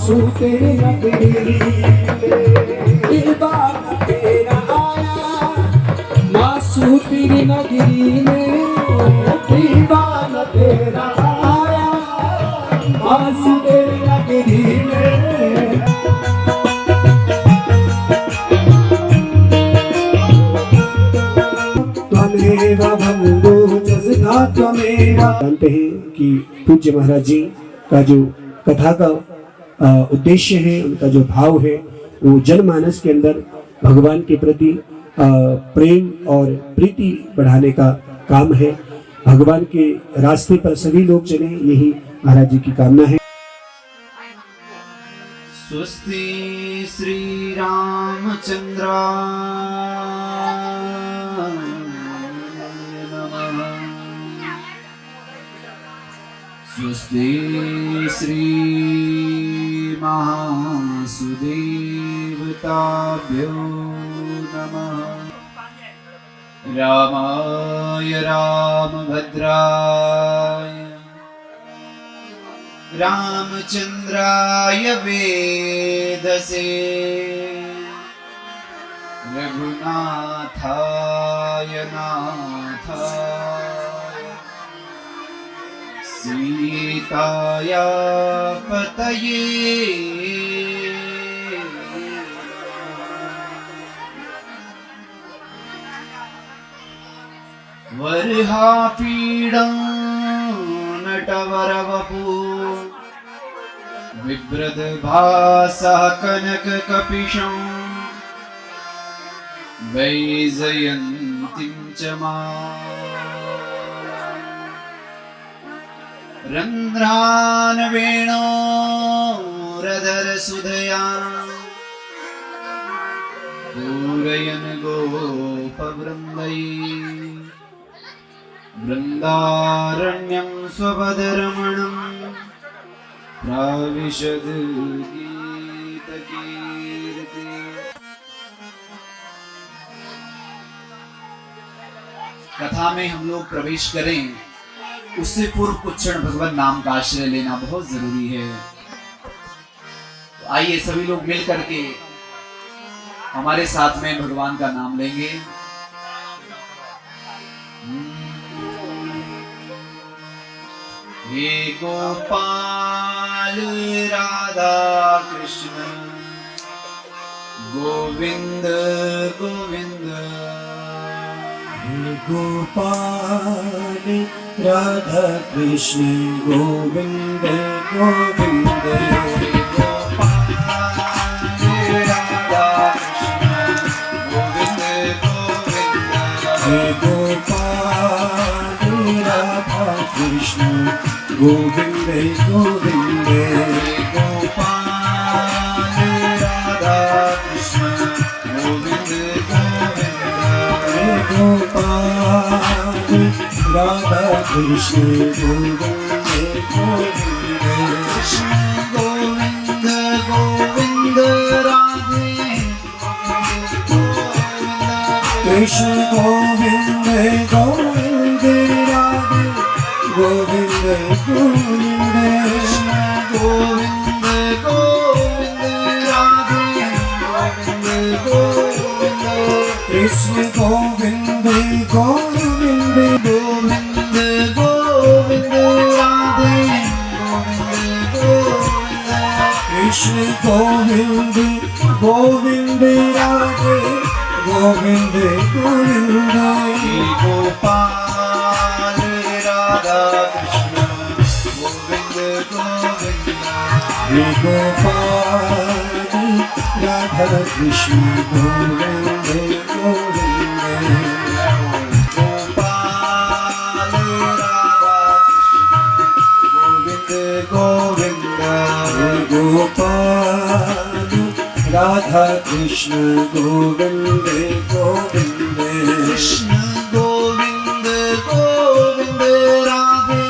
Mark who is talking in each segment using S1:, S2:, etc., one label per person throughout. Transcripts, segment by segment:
S1: मासूम तेरी नगरी दीवाना तेरा आया, मासूम तेरी नगरी में दीवाना तेरा आया, मासूम तेरी नगरी में। त्वमेव भंगो जसदा त्वमेव। जानते हैं कि पूज्य महाराज जी का जो कथा का उद्देश्य है, उनका जो भाव है, वो जनमानस के अंदर भगवान के प्रति प्रेम और प्रीति बढ़ाने का काम है। भगवान के रास्ते पर सभी लोग चले, यही महाराज जी की कामना है।
S2: स्वस्ति श्री रामचंद्र स्वस्ति श्री महासुदेवताभ्यो नमः। रामाय रामभद्राय रामचंद्राय वेदसे रघुनाथाय नाथाय सीताया पतये वरहापीडं नटवरवपु बिभ्रद्भासः कनककपिशं वैजयन्तीं च रन्ध्रान् वेणोरधरसुधया पूरयन् गोपवृन्दैः वृन्दारण्यं स्वपदरमणं प्राविशद गीतकीर्ति। कथा में हम लोग प्रवेश करें उससे पूर्व कुछ क्षण भगवान नाम का आश्रय लेना बहुत जरूरी है। तो आइए सभी लोग मिल करके हमारे साथ में भगवान का नाम लेंगे। हे गोपाल राधा कृष्ण गोविंद गोविंद।
S1: हे गोपाल राधा कृष्ण गोविंद गोविंद। गोविंद गोविंद
S2: गोपाल राधा कृष्ण गोविंद गोविंद
S1: गोपाल राधा कृष्ण गोविंद गोविंद।
S2: कृष्ण गोविंद गोविंद राधे
S1: कृष्ण गोविंद गोविंद राधे गोविंद गोविंद।
S2: गोविंद गोविंद राधे गोविंद गोविंद।
S1: कृष्ण गोविंद गोविंद
S2: गोविंद गोविंद राधे गोविंद गोविंद।
S1: कृष्ण गोविंद गोविंद राधे गोविंद गोविंद।
S2: गोपाल राधा कृष्ण गोविंद गोविंद।
S1: गोपाल राधा कृष्ण गोविंद गोविंद।
S2: गोपाल राधा कृष्ण गोविंद गोविंद।
S1: गोपाल राधा कृष्ण गोविंद गोविंद।
S2: कृष्ण गोविंद गोविंद राधे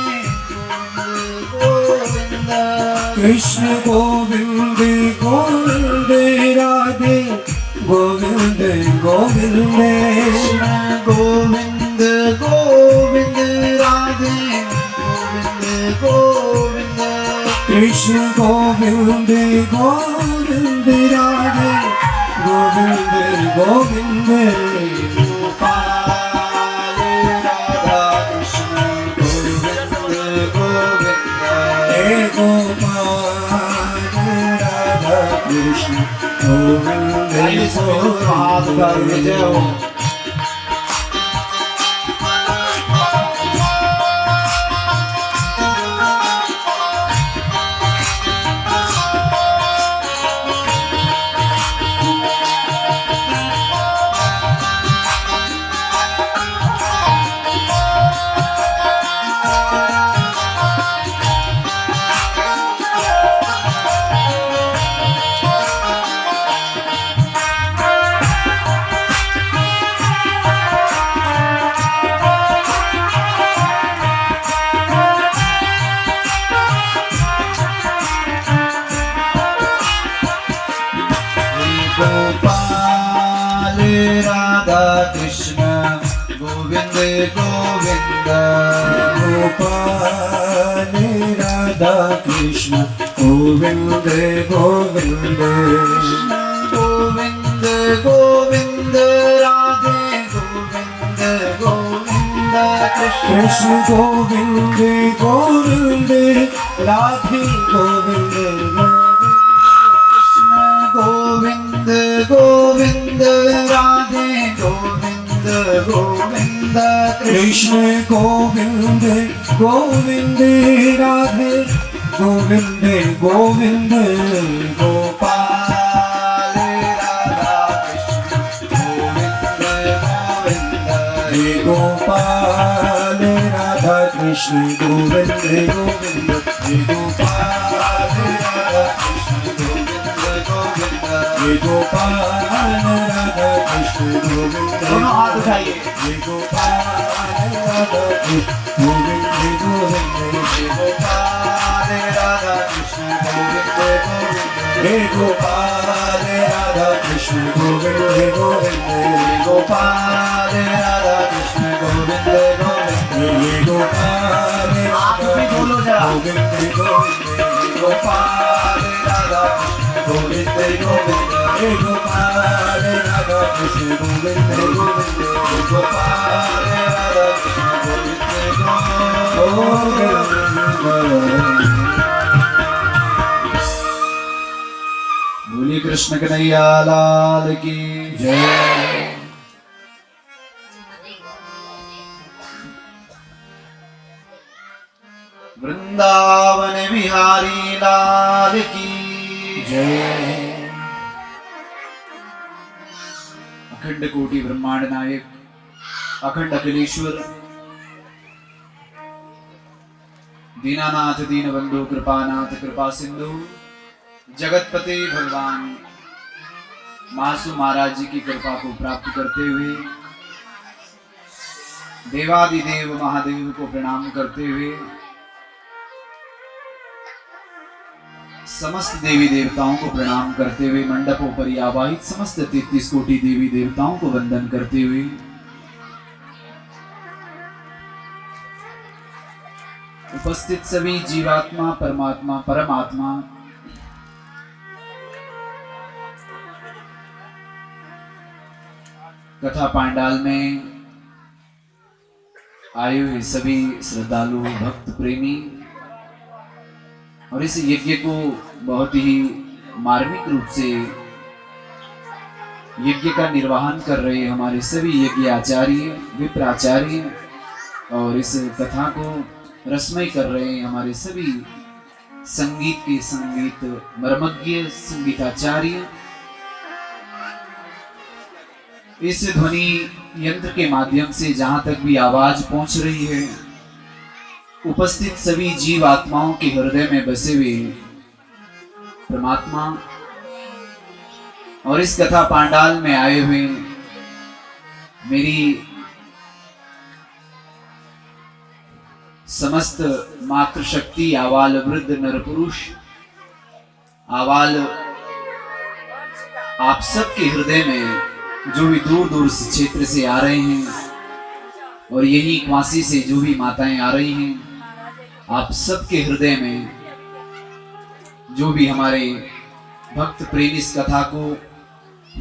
S2: गोविंद गोविंद।
S1: कृष्ण गोविंद गोविंद राधे गोविंद गोविंद।
S2: गोविंद गोविंद राधे गोविंद गोविंद।
S1: कृष्ण कृष्ण गोविंद गोविंद राधे गोविंद गोविंद
S2: गोपाल राधा कृष्ण गोविंद गोविंद
S1: हे गोपाल राधा कृष्ण गोविंद
S2: हाथ का विजय हो। गोपाल राधा कृष्ण गोविंद गोविंद
S1: गोपाल राधा कृष्ण गोविंद गोविंद
S2: गोविंद गोविंद राधे गोविंद गोविंद
S1: कृष्ण गोविंद गोविंद राधे गोविंद
S2: गोविंद गोविंद राधे गोविंद गोविंद
S1: कृष्ण गोविंद गोविंद राधे गोविंद गोविंद
S2: गोपाल राधा कृष्ण गोविंद गोविंद
S1: हे गोपाल राधा कृष्ण गोविंद गोविंद हे गोपाल राधा कृष्ण गोविंद गोविंद हे गोपाल राधा कृष्ण गोविंद
S2: दोनों हाथ उठाइए।
S1: हे गोपाल राधा कृष्ण गोविंद गोविंद
S2: हे गोपाल राधा कृष्ण गोविंद गोविंद
S1: हे गोपाल राधा कृष्ण गोविंद गोविंद
S2: हे गोपाल राधा कृष्ण गोविंद गोविंद
S1: हे गोपाल
S2: आप भी बोलो जरा।
S1: गोविंद गोविंद
S2: गोपाल राधा कृष्ण गोविंद गोविंद
S1: हे गोपाल राधा कृष्ण गोविंद गोविंद
S2: हे गोपाल राधा कृष्ण गोविंद गोविंद। बोलिए कृष्ण कन्हैया लाल की जय। वृंदावन बिहारी लाल की
S1: जय।
S2: अखंड कोटि ब्रह्मांड नायक अखंड अखिलेश्वर दीनानाथ दीनबंधु कृपानाथ कृपा सिंधु जगतपति भगवान मासू महाराज जी की कृपा को प्राप्त करते हुए देवादिदेव महादेव को प्रणाम करते हुए समस्त देवी देवताओं को प्रणाम करते हुए मंडपों पर आवाहित समस्त 33 कोटि देवी देवताओं को वंदन करते हुए उपस्थित सभी जीवात्मा परमात्मा परमात्मा कथा पांडाल में आए हुए सभी श्रद्धालु भक्त प्रेमी और इस यज्ञ को बहुत ही मार्मिक रूप से यज्ञ का निर्वहन कर रहे हमारे सभी यज्ञ आचार्य विप्राचार्य और इस कथा को रसमय कर रहे हमारे सभी संगीत के संगीत मर्मज्ञ संगीताचार्य इस ध्वनि यंत्र के माध्यम से जहां तक भी आवाज पहुंच रही है उपस्थित सभी जीव आत्माओं के हृदय में बसे हुए परमात्मा और इस कथा पांडाल में आए हुए मेरी समस्त मातृशक्ति आवाल वृद्ध नर पुरुष आवाल आप सबके हृदय में जो भी दूर दूर से क्षेत्र से आ रहे हैं और यही काशी से जो भी माताएं आ रही हैं आप सबके हृदय में जो भी हमारे भक्त प्रेमी इस कथा को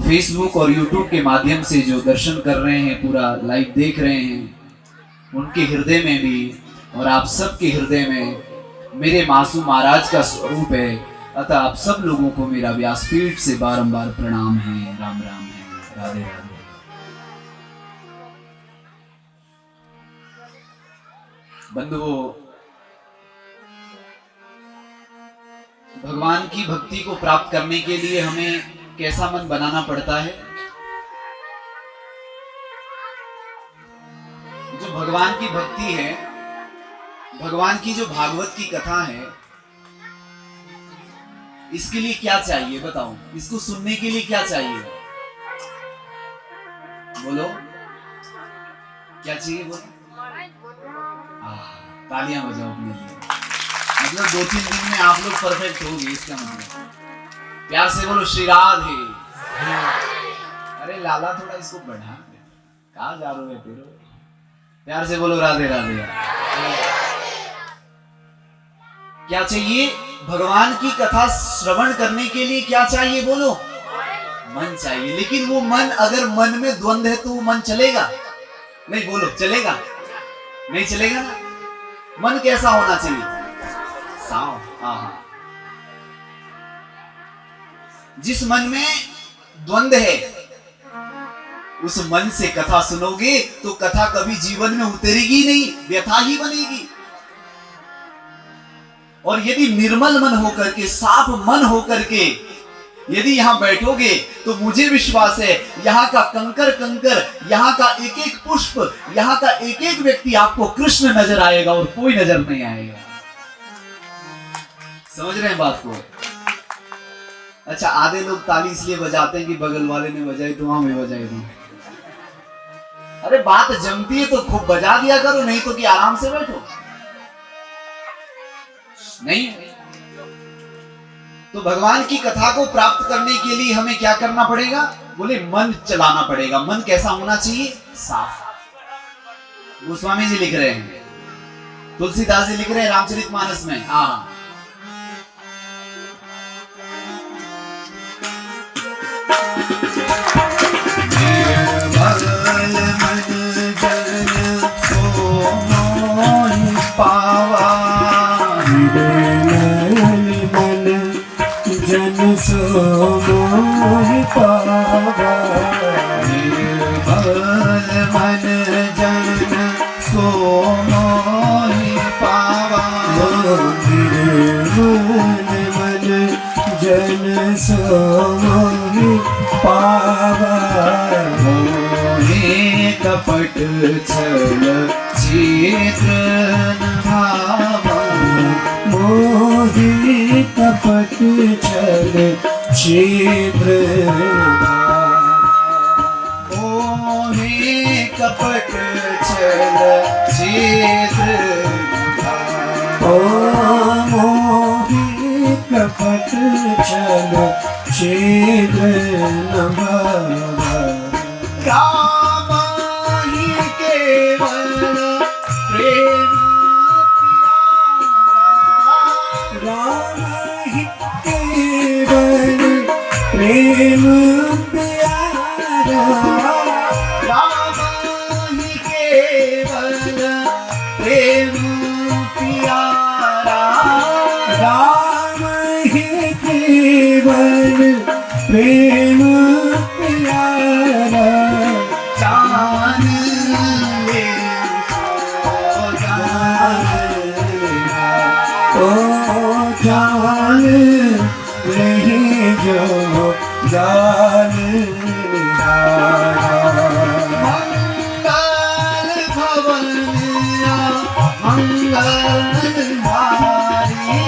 S2: फेसबुक और यूट्यूब के माध्यम से जो दर्शन कर रहे हैं, पूरा लाइव देख रहे हैं, उनके हृदय में भी और आप सबके हृदय में मेरे मासूम महाराज का स्वरूप है। अतः आप सब लोगों को मेरा व्यासपीठ से बारंबार प्रणाम है, राम राम है, राधे राधे। बंधुओं, भगवान की भक्ति को प्राप्त करने के लिए हमें कैसा मन बनाना पड़ता है? जो भगवान की भक्ति है, भगवान की जो भागवत की कथा है, इसके लिए क्या चाहिए बताओ? इसको सुनने के लिए क्या चाहिए? बोलो, क्या चाहिए? बोलो। तालियां बजाओ अपने लिए। मतलब 2-3 दिन में आप लोग परफेक्ट होंगे, इसका मतलब। प्यार से बोलो श्री राधे। अरे लाला थोड़ा इसको बढ़ा दे, कहाँ जा रहे हो फिर? प्यार से बोलो राधे राधे। क्या चाहिए? भगवान की कथा श्रवण करने के लिए क्या चाहिए? बोलो, मन चाहिए। लेकिन वो मन, अगर मन में द्वंद्व है तो वो मन चलेगा नहीं? बोलो, चलेगा नहीं? चलेगा ना? मन कैसा होना चाहिए? साफ। हाँ, जिस मन में द्वंद्व है उस मन से कथा सुनोगे तो कथा कभी जीवन में उतरेगी नहीं, व्यथा ही बनेगी। और यदि निर्मल मन होकर के, साफ मन होकर के यदि यहां बैठोगे तो मुझे विश्वास है यहाँ का कंकर कंकर, यहाँ का एक एक पुष्प, यहाँ का एक एक व्यक्ति आपको कृष्ण नजर आएगा और कोई नजर नहीं आएगा। समझ रहे हैं बात को? अच्छा, आधे लोग ताली इसलिए बजाते हैं कि बगल वाले ने बजाई तो हम भी बजाई दो। अरे बात जमती है तो खूब बजा दिया करो, नहीं तो कि आराम से बैठो। नहीं, तो भगवान की कथा को प्राप्त करने के लिए हमें क्या करना पड़ेगा? बोले मन चलाना पड़ेगा। मन कैसा होना चाहिए? साफ। गोस्वामी जी लिख रहे हैं, तुलसीदास जी लिख रहे हैं रामचरितमानस में। हाँ,
S1: जन सो मोहि पावा,
S2: निर्मल मन जन सो मोहि पावा,
S1: निर्मल मन जन सो मोहि पावा,
S2: मोहे कपट छल छिद्र भावा,
S1: मोहि कपट छल छिद्र
S2: मोहे कपट छल छिद्र
S1: ओ मोहि कपट छल छिद्र भावा,
S2: राम ही केवल प्रेम
S1: राम ही केवल प्रेम प्यारा,
S2: राम ही केवल प्रेम प्यारा,
S1: राम ही केवल प्रेम प्यारा,
S2: जान ले सो
S1: ओ जान नहीं जो जान निहारा,
S2: मंगल भवन मंगल भारी,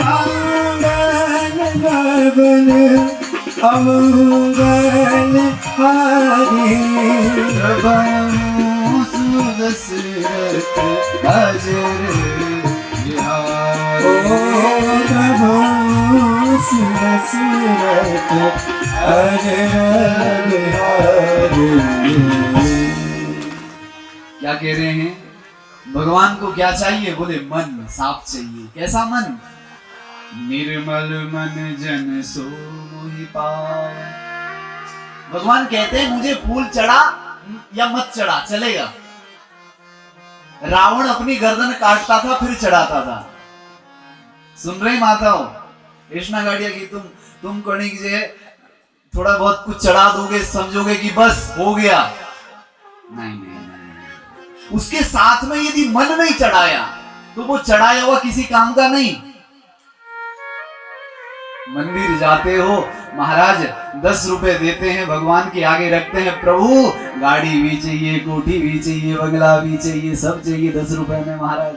S1: मंगल भवन अमंगल हारी,
S2: प्रभु सुदशरथ अजर
S1: ओ प्रभु सुदशरथ अजर बिहारी।
S2: क्या कह रहे हैं? भगवान को क्या चाहिए? बोले मन साफ चाहिए। कैसा मन? निर्मल मन जन सोई पाए। भगवान कहते हैं मुझे फूल चढ़ा या मत चढ़ा चलेगा। रावण अपनी गर्दन काटता था फिर चढ़ाता था। सुन रही माताओं, कृष्णा गाड़िया की तुम कणिक जे थोड़ा बहुत कुछ चढ़ा दोगे, समझोगे कि बस हो गया। नहीं नहीं नहीं, उसके साथ में यदि मन नहीं चढ़ाया तो वो चढ़ाया हुआ किसी काम का नहीं। मंदिर जाते हो, महाराज 10 रुपए देते हैं, भगवान के आगे रखते हैं, प्रभु गाड़ी भी चाहिए, कोठी भी चाहिए, बंगला भी चाहिए, सब चाहिए 10 रुपए में महाराज।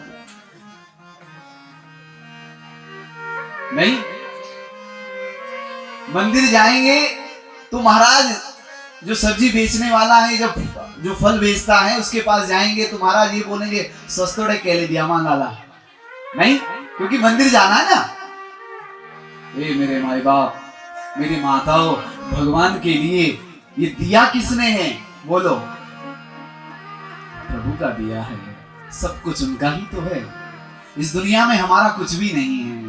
S2: नहीं, मंदिर जाएंगे तो महाराज जो सब्जी बेचने वाला है, जो फल बेचता है उसके पास जाएंगे तो महाराज ये बोलेंगे सस्तोड़े केले दिया मांगाला। नहीं, क्योंकि मंदिर जाना है ना। ए मेरे माई बाप, मेरी माताओं, भगवान के लिए ये दिया किसने है? बोलो, प्रभु का दिया है। सब कुछ उनका ही तो है। इस दुनिया में हमारा कुछ भी नहीं है।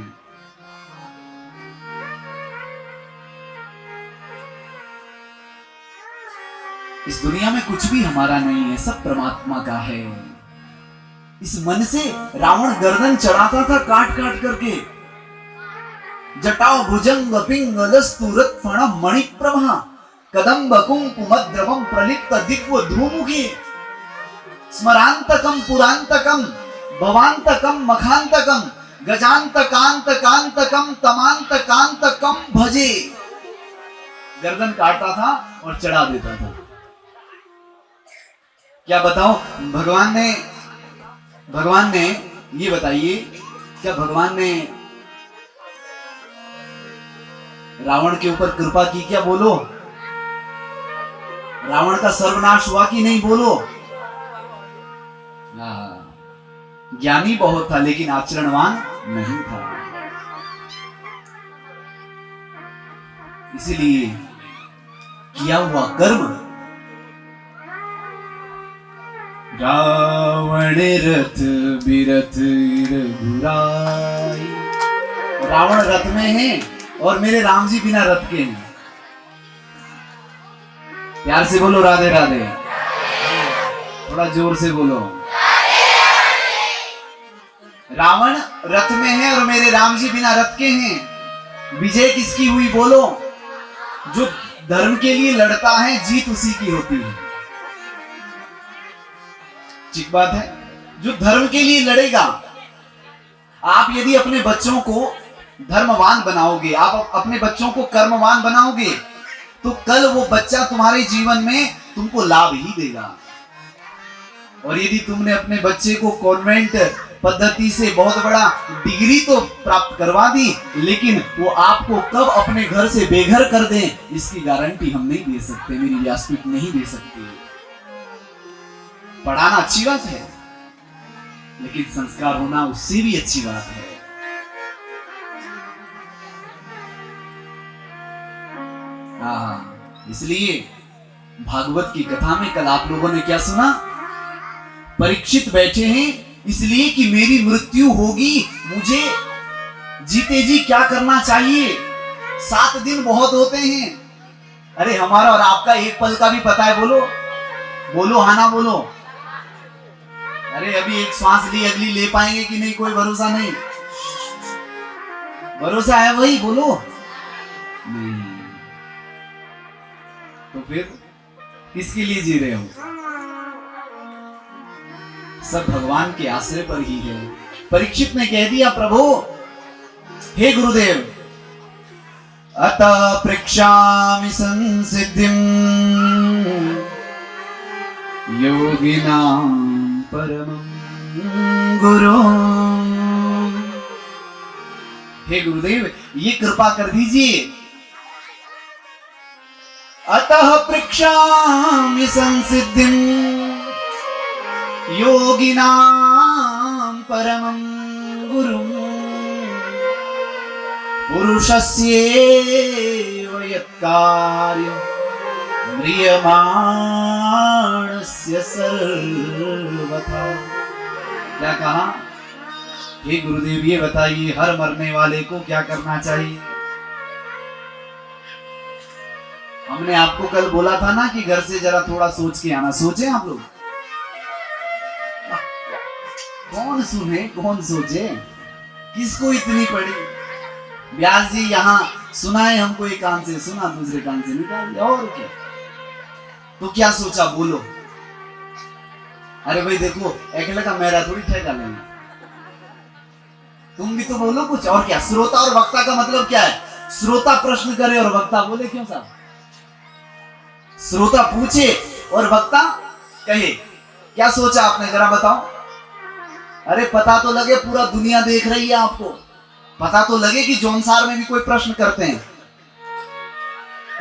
S2: इस दुनिया में कुछ भी हमारा नहीं है, सब परमात्मा का है। इस मन से रावण गर्दन चढ़ाता था काट काट करके। जटाओ भुजंग पिंगलस्तुरत फण मणिप्रभा कदम्ब कुंकुमद्रवम प्रलिप्त दिग्व धूमुखी स्मरांतकम पुरांतकम भवांतकम मखांतकम गजांतकांतकांतकम तमांतकांतकम भजे। गर्दन काटता था और चढ़ा देता था। क्या बताओ, भगवान ने ये बताइए, क्या भगवान ने रावण के ऊपर कृपा की क्या? बोलो, रावण का सर्वनाश हुआ कि नहीं? बोलो। ज्ञानी बहुत था लेकिन आचरणवान नहीं था। इसीलिए किया हुआ कर्म। रावण रथ बिरथ रघुराई। रावण रथ में है और मेरे राम जी बिना रथ के हैं। प्यार से बोलो राधे राधे। थोड़ा जोर से बोलो। रावण रथ में है और मेरे राम जी बिना रथ के हैं। विजय किसकी हुई? बोलो। जो धर्म के लिए लड़ता है जीत उसी की होती है। ठीक बात है। जो धर्म के लिए लड़ेगा, आप यदि अपने बच्चों को धर्मवान बनाओगे, आप अपने बच्चों को कर्मवान बनाओगे, तो कल वो बच्चा तुम्हारे जीवन में तुमको लाभ ही देगा। और यदि तुमने अपने बच्चे को कॉन्वेंट पद्धति से बहुत बड़ा डिग्री तो प्राप्त करवा दी, लेकिन वो आपको कब अपने घर से बेघर कर दें, इसकी गारंटी हम नहीं दे सकते, मेरी व्यासपीठ नहीं दे सकती। पढ़ाना अच्छी बात है, लेकिन संस्कार होना उससे भी अच्छी बात है। इसलिए भागवत की कथा में कल आप लोगों ने क्या सुना? परीक्षित बैठे हैं इसलिए कि मेरी मृत्यु होगी, मुझे जीते जी क्या करना चाहिए? 7 दिन बहुत होते हैं। अरे हमारा और आपका एक पल का भी पता है। बोलो बोलो, हाँ ना बोलो। अरे अभी एक श्वास ली, अगली ले पाएंगे कि नहीं, कोई भरोसा नहीं। भरोसा है वही, बोलो। नहीं तो फिर किसके लिए जी रहे हो? सब भगवान के आश्रय पर ही है। परीक्षित ने कह दिया, प्रभु हे गुरुदेव, अतः पृक्षामि संसिद्धिं योगिनां परमं गुरु। हे गुरुदेव, ये कृपा कर दीजिए। अतः पृक्षामि संसिद्धिं योगिनां परमं गुरुं पुरुषस्येव यत्कार्यं म्रियमाणस्य सर्वथा। क्या कहा? हे गुरुदेव ये बताइए हर मरने वाले को क्या करना चाहिए? हमने आपको कल बोला था ना कि घर से जरा थोड़ा सोच के आना। सोचे आप लोग? कौन सुने कौन सोचे, किसको इतनी पड़ी? व्यास जी यहाँ सुनाए हमको, एक कान से सुना दूसरे कान से निकाल दिया, और क्या? तो क्या सोचा बोलो? अरे भाई देखो अकेले का मेरा थोड़ी ठेका लेंगे, तुम भी तो बोलो कुछ। और क्या, श्रोता और वक्ता का मतलब क्या है? श्रोता प्रश्न करे और वक्ता बोले, क्यों साहब? श्रोता पूछे और वक्ता कहे। क्या सोचा आपने जरा बताओ? अरे पता तो लगे, पूरा दुनिया देख रही है आपको, पता तो लगे कि जौनसार में भी कोई प्रश्न करते हैं,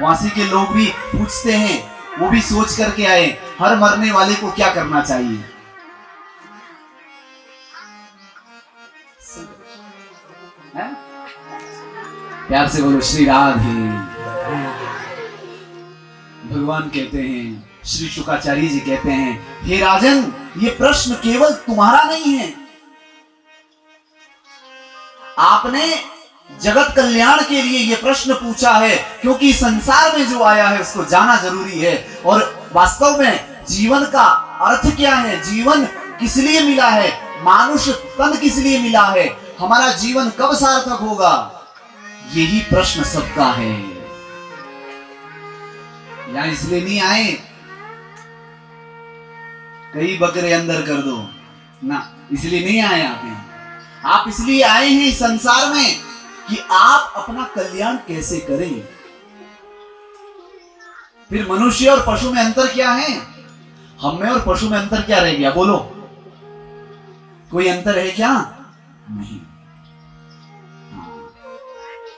S2: वासी के लोग भी पूछते हैं, वो भी सोच करके आए हर मरने वाले को क्या करना चाहिए। है? प्यार से बोलो श्री राधे। भगवान कहते हैं, श्री शुकाचार्य जी कहते हैं, हे राजन ये प्रश्न केवल तुम्हारा नहीं है, आपने जगत कल्याण के लिए ये प्रश्न पूछा है, क्योंकि संसार में जो आया है उसको जाना जरूरी है। और वास्तव में जीवन का अर्थ क्या है? जीवन किस लिए मिला है? मानुष तन किस लिए मिला है? हमारा जीवन कब सार्थक होगा? यही प्रश्न सबका है। यहां इसलिए नहीं आए कई बकरे अंदर कर दो ना, इसलिए नहीं आए आप यहाँ। आप इसलिए आए हैं इस संसार में कि आप अपना कल्याण कैसे करें। फिर मनुष्य और पशु में अंतर क्या है? हम में और पशु में अंतर क्या रह गया? बोलो, कोई अंतर है क्या? नहीं।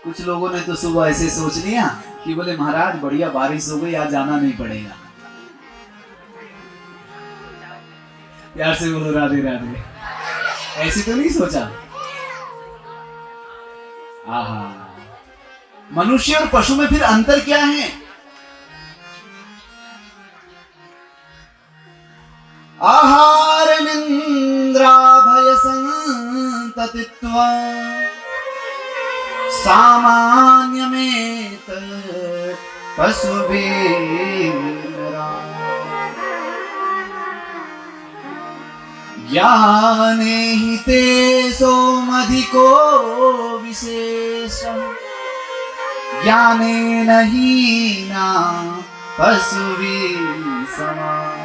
S2: कुछ लोगों ने तो सुबह ऐसे सोच लिया कि बोले महाराज बढ़िया बारिश हो गई, आज जाना नहीं पड़ेगा। प्यार से बोलो राधे राधे। ऐसे तो नहीं सोचा। आहा, मनुष्य और पशु में फिर अंतर क्या है? आहार निंद्रा भय संततित्व सामान्य में पशु ज्ञाने ही ते सोमधिको विशेष ज्ञाने नहीं ना पशुवी समान।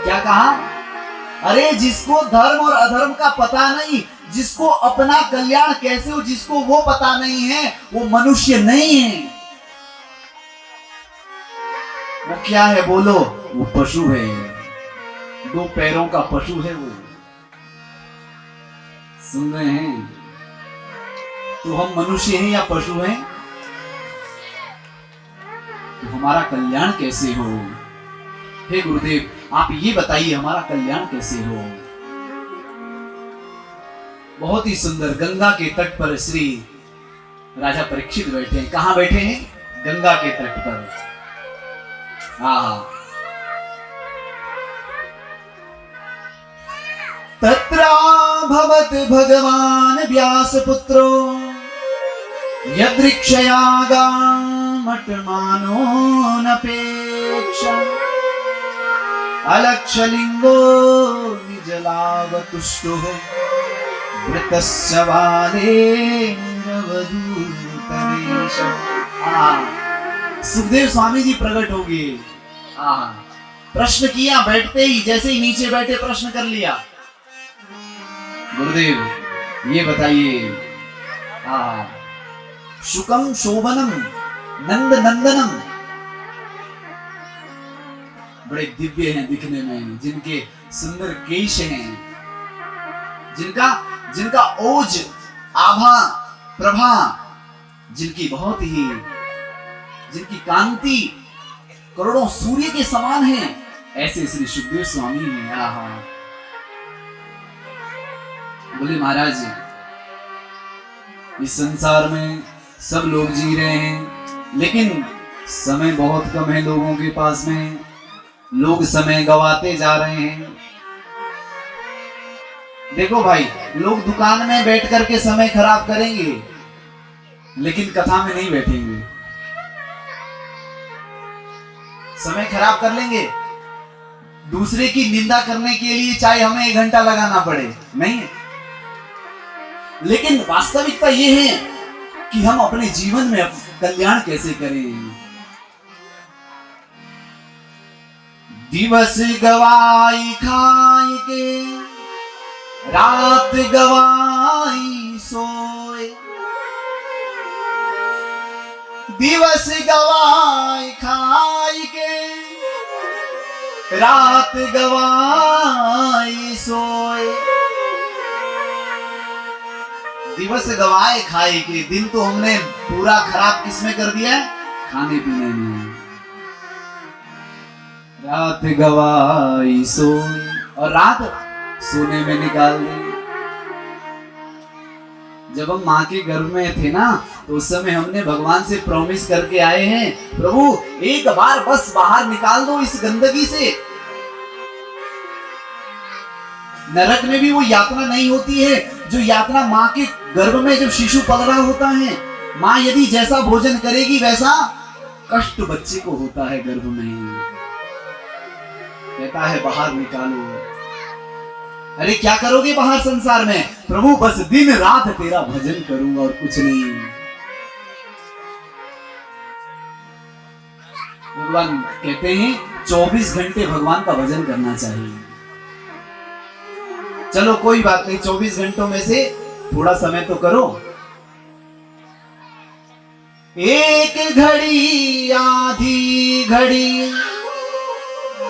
S2: क्या कहा? अरे जिसको धर्म और अधर्म का पता नहीं, जिसको अपना कल्याण कैसे हो जिसको वो पता नहीं है, वो मनुष्य नहीं है। वो क्या है बोलो? वो पशु है, दो पैरों का पशु है वो। सुन रहे हैं? तो हम मनुष्य हैं या पशु हैं? तो हमारा कल्याण कैसे हो? हे गुरुदेव आप ये बताइए हमारा कल्याण कैसे हो? बहुत ही सुंदर गंगा के तट पर श्री राजा परीक्षित बैठे हैं। कहां बैठे हैं? गंगा के तट पर। तत्रा भवत भगवान व्यास पुत्रो यदृक्षयागामटमानो नपेक्षा अलक्षलिंगो निजलावतुष्टो वृतस्य बालेन्द्रवधूतवेश। सुखदेव स्वामी जी प्रकट हो गए। प्रश्न किया बैठते ही, जैसे ही नीचे बैठे प्रश्न कर लिया। गुरुदेव ये बताइए, शुकम शोभनम नंद नंदनम, बड़े दिव्य हैं दिखने में, जिनके सुंदर केश हैं, जिनका ओज आभा प्रभा, जिनकी बहुत ही जिनकी कांति करोड़ों सूर्य के समान है, ऐसे श्री सुखदेव स्वामी हैं। बोले महाराज इस संसार में सब लोग जी रहे हैं, लेकिन समय बहुत कम है लोगों के पास में, लोग समय गवाते जा रहे हैं। देखो भाई, लोग दुकान में बैठ करके समय खराब करेंगे, लेकिन कथा में नहीं बैठेंगे, समय खराब कर लेंगे। दूसरे की निंदा करने के लिए चाहे हमें 1 घंटा लगाना पड़े, नहीं है। लेकिन वास्तविकता यह है कि हम अपने जीवन में कल्याण कैसे करें। दिवस गवाई खाई के, रात गवाई सोए, दिवस गवाई खाई के, रात गवाई सोए। दिवस गवाए खाए के, दिन तो हमने पूरा खराब किसमें कर दिया है? खाने पीने में। रात गवाई सोए, और रात सोने में निकाल दी। जब हम माँ के गर्भ में थे ना, तो उस समय हमने भगवान से प्रॉमिस करके आए हैं, प्रभु एक बार बस बाहर निकाल दो इस गंदगी से। नरक में भी वो यातना नहीं होती है जो यातना माँ के गर्भ में जब शिशु पल रहा होता है। माँ यदि जैसा भोजन करेगी वैसा कष्ट बच्चे को होता है गर्भ में। कहता है बाहर निकालो। अरे क्या करोगे बाहर संसार में? प्रभु बस दिन रात तेरा भजन करूंगा और कुछ नहीं। भगवान कहते हैं 24 घंटे भगवान का भजन करना चाहिए। चलो कोई बात नहीं, 24 घंटों में से थोड़ा समय तो करो। एक घड़ी आधी घड़ी,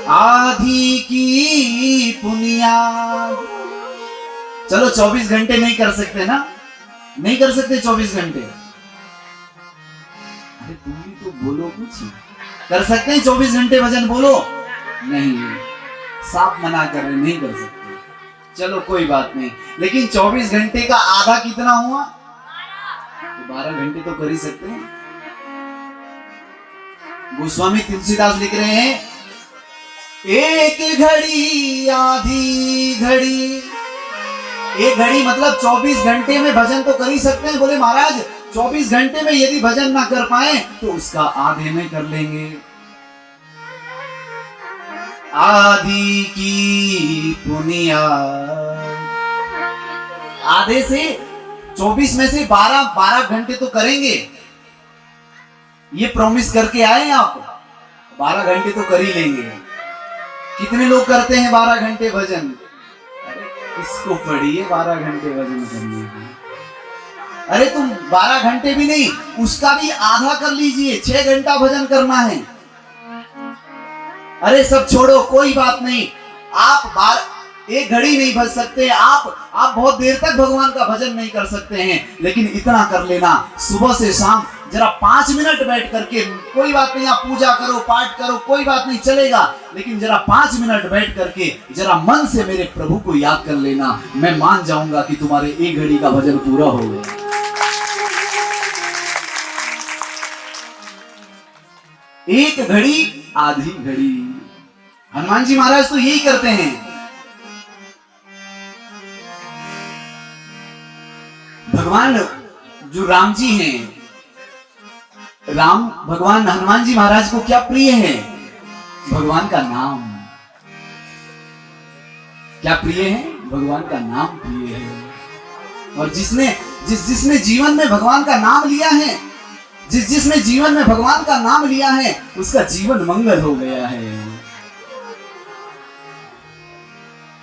S2: आधी की पुनियाद। चलो 24 घंटे नहीं कर सकते ना? नहीं कर सकते 24 घंटे? अरे तुम भी तो बोलो कुछ। कर सकते हैं 24 घंटे भजन? बोलो नहीं, साफ मना कर रहे, नहीं कर सकते। चलो कोई बात नहीं, लेकिन 24 घंटे का आधा कितना हुआ? तो 12 घंटे तो कर ही सकते हैं। गोस्वामी तुलसीदास लिख रहे हैं, एक घड़ी आधी घड़ी। एक घड़ी मतलब 24 घंटे में भजन तो कर ही सकते हैं। बोले महाराज 24 घंटे में यदि भजन ना कर पाए तो उसका आधे में कर लेंगे। आधी की पुनिया, आधे से 24 में से 12 घंटे तो करेंगे। ये प्रॉमिस करके आए आप, 12 घंटे तो कर ही लेंगे। कितने लोग करते हैं 12 घंटे भजन? अरे इसको पढ़िए 12 घंटे भजन करने की। अरे तुम 12 घंटे भी नहीं, उसका भी आधा कर लीजिए। 6 घंटा भजन करना है। अरे सब छोड़ो, कोई बात नहीं। आप 1 घड़ी नहीं भज सकते, आप बहुत देर तक भगवान का भजन नहीं कर सकते हैं, लेकिन इतना कर लेना, सुबह से शाम जरा 5 मिनट बैठ करके, कोई बात नहीं आप पूजा करो, पाठ करो, कोई बात नहीं चलेगा, लेकिन जरा 5 मिनट बैठ करके जरा मन से मेरे प्रभु को याद कर लेना। मैं मान जाऊंगा कि तुम्हारे 1 घड़ी का भजन पूरा हो गया। एक घड़ी आधी घड़ी। हनुमान जी महाराज तो यही करते हैं। भगवान जो राम जी हैं, राम भगवान हनुमान जी महाराज को क्या प्रिय है? भगवान का नाम। क्या प्रिय है? भगवान का नाम प्रिय है। और जिसने जीवन में भगवान का नाम लिया है, जिसने जीवन में भगवान का नाम लिया है, उसका जीवन मंगल हो गया है।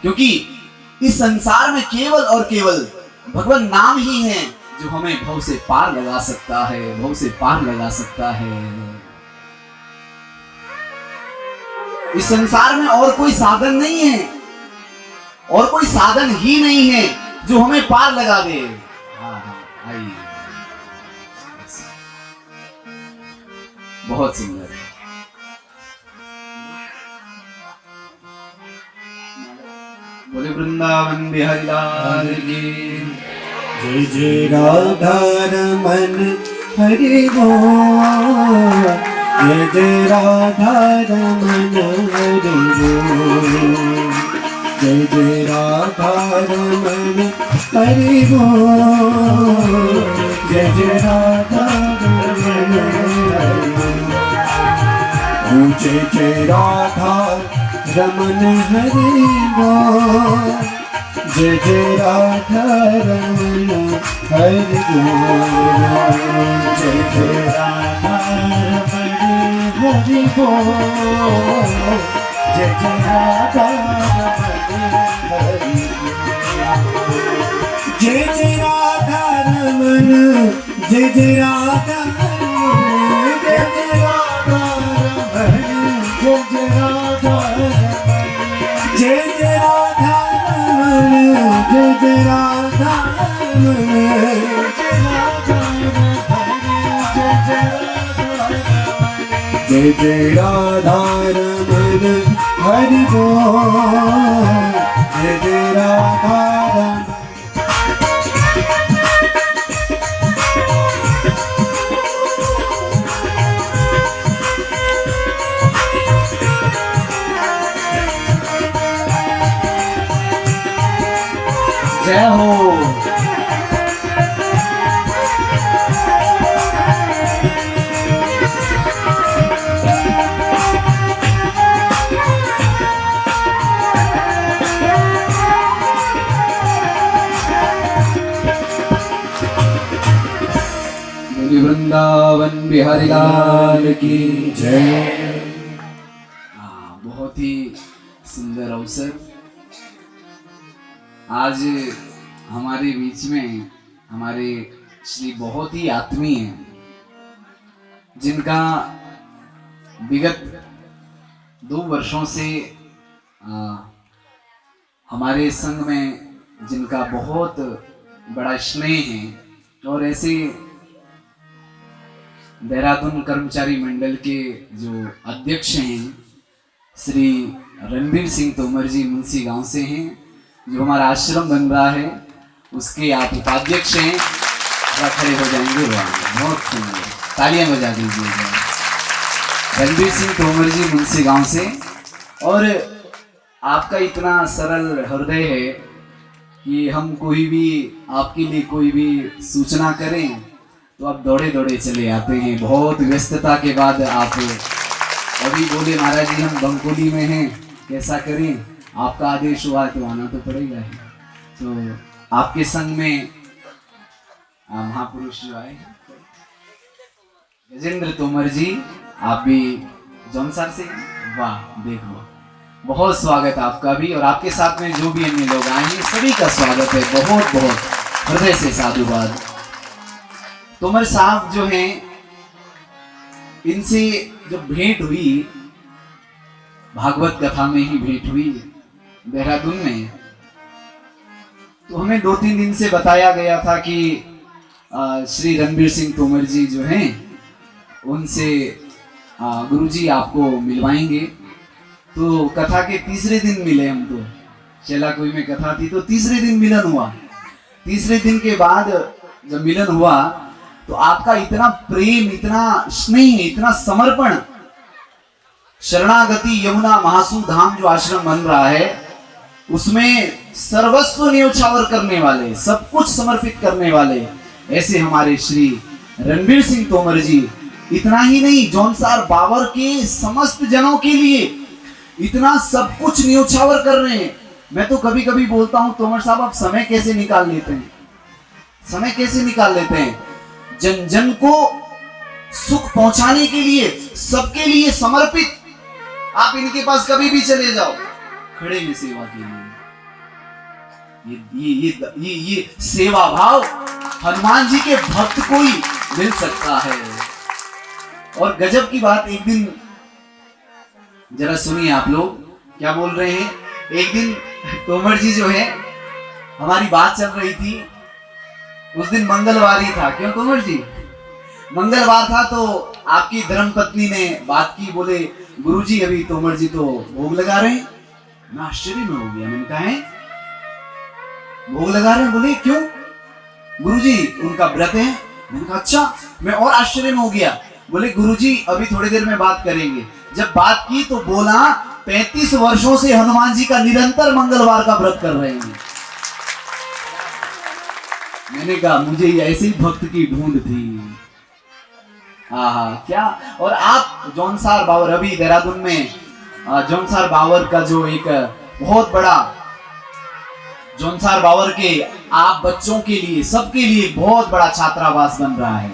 S2: क्योंकि इस संसार में केवल और केवल भगवान नाम ही है जो हमें भव से पार लगा सकता है, भव से पार लगा सकता है। इस संसार में और कोई साधन नहीं है, और कोई साधन ही नहीं है जो हमें पार लगा दे। आइए, बहुत सुंदर। बोले वृंदावन बिहारी लाल की
S1: जय जय राधा रमन हरि बोल, जय जय राधा रमन हरि बोल, जय जय राधा रमन हरि बोल, जय जय राधा रमण हरि बोल, जय जय राधा रमण हरि बोल, जय जय राधा रमण हरि बोल, जय जय राधा रमण हरि बोल, जय जय राधा रमण हरि बोल, जय जय राधा रमण, जय जय राधा रमण, जय जय राधा रमण, जय जय राधा रमण, जय जय राधा रमण, जय जय राधा रमण, जय जय राधा रमण हरि बोल, जय जय राधा रमण।
S2: जय हो। वृंदावन बिहारी लाल की जय। बहुत ही सुंदर अवसर आज हमारे बीच में हमारे श्री बहुत ही आत्मीय हैं, जिनका विगत 2 वर्षों से हमारे संघ में जिनका बहुत बड़ा स्नेह है और ऐसे देहरादून कर्मचारी मंडल के जो अध्यक्ष हैं श्री रणबीर सिंह तोमर जी मुंशी गांव से हैं, जो हमारा आश्रम बन रहा है उसके आप उपाध्यक्ष हैं। खड़े हो जाएंगे, बहुत सुंदर, तालियां बजा दीजिएगा। रणबीर सिंह तोमर जी मुंशी गांव से, और आपका इतना सरल हृदय है कि हम कोई भी आपके लिए कोई भी सूचना करें तो आप दौड़े दौड़े चले आते हैं। बहुत व्यस्तता के बाद आप अभी बोले महाराज जी हम बंकोली में हैं, कैसा करें, आपका आदेश हुआ तो आना तो पड़ेगा ही। तो आपके संग में महापुरुष जो आए गजेंद्र तोमर जी, आप भी जौनसार से, वाह देखो बहुत स्वागत आपका भी, और आपके साथ में जो भी अन्य लोग आए हैं सभी का स्वागत है। बहुत बहुत हृदय से साधुवाद। तोमर साहब जो हैं, इनसे जब भेंट हुई, भागवत कथा में ही भेंट हुई देहरादून में, तो हमें 2-3 दिन से बताया गया था कि श्री रणबीर सिंह तोमर जी जो हैं उनसे गुरुजी आपको मिलवाएंगे। तो कथा के तीसरे दिन मिले हम, तो चेलाकुई में कथा थी तो तीसरे दिन मिलन हुआ। तीसरे दिन के बाद जब मिलन हुआ तो आपका इतना प्रेम, इतना स्नेह, इतना समर्पण, शरणागति यमुना महासू धाम जो आश्रम बन रहा है उसमें सर्वस्व न्योछावर करने वाले, सब कुछ समर्पित करने वाले ऐसे हमारे श्री रणबीर सिंह तोमर जी, इतना ही नहीं जौनसार बावर के समस्त जनों के लिए इतना सब कुछ न्योछावर कर रहे हैं। मैं तो कभी कभी बोलता हूं तोमर साहब आप समय कैसे निकाल लेते हैं, समय कैसे निकाल लेते हैं, जन जन को सुख पहुंचाने के लिए, सबके लिए समर्पित। आप इनके पास कभी भी चले जाओ, खड़े में सेवा के लिए। ये सेवा भाव हनुमान जी के भक्त को ही मिल सकता है। और गजब की बात, एक दिन जरा सुनिए आप लोग क्या बोल रहे हैं। एक दिन तोमर जी जो है, हमारी बात चल रही थी, उस दिन मंगलवार ही था, क्यों तोमर जी, मंगलवार था, तो आपकी धर्मपत्नी ने बात की, बोले गुरुजी अभी तोमर जी तो भोग लगा रहे हैं। मैं आश्चर्य में हो गया, मैंने कहा है भोग लगा रहे हैं, बोले क्यों गुरुजी उनका व्रत है। मैंने कहा अच्छा, मैं और आश्चर्य में हो गया, बोले गुरुजी अभी थोड़ी देर में बात करेंगे। जब बात की तो बोला 35 वर्षों से हनुमान जी का निरंतर मंगलवार का व्रत कर रहे हैं। मैंने कहा मुझे ऐसे ही भक्त की ढूंढ थी। क्या। और आप जौनसार बावर, अभी देहरादून में जौनसार बावर का जो एक बहुत बड़ा जौनसार बावर के आप बच्चों के लिए, सबके लिए बहुत बड़ा छात्रावास बन रहा है।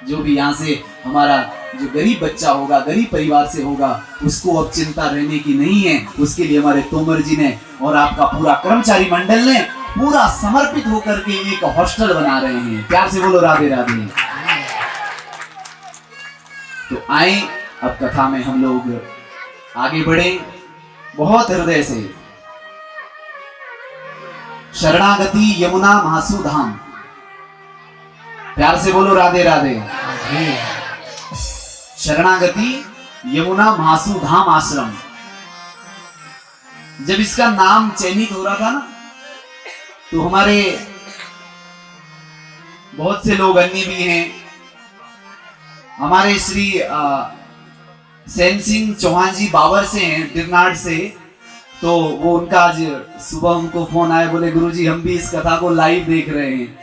S2: जो भी यहाँ से हमारा जो गरीब बच्चा होगा, गरीब परिवार से होगा, उसको अब चिंता रहने की नहीं है। उसके लिए हमारे तोमर जी ने और आपका पूरा कर्मचारी मंडल ने पूरा समर्पित होकर के एक हॉस्टल बना रहे हैं। प्यार से बोलो राधे राधे। तो आए अब कथा में हम लोग आगे बढ़े बहुत हृदय से। शरणागति यमुना महासु धाम, प्यार से बोलो राधे राधे। शरणागति यमुना महासु धाम आश्रम। जब इसका नाम चयनित हो रहा था ना, तो हमारे बहुत से लोग अन्य भी हैं। हमारे श्री सेन सिंह चौहान जी बाबर से हैं, दिरनाट से। तो वो उनका आज सुबह हमको फोन आया, बोले गुरुजी हम भी इस कथा को लाइव देख रहे हैं,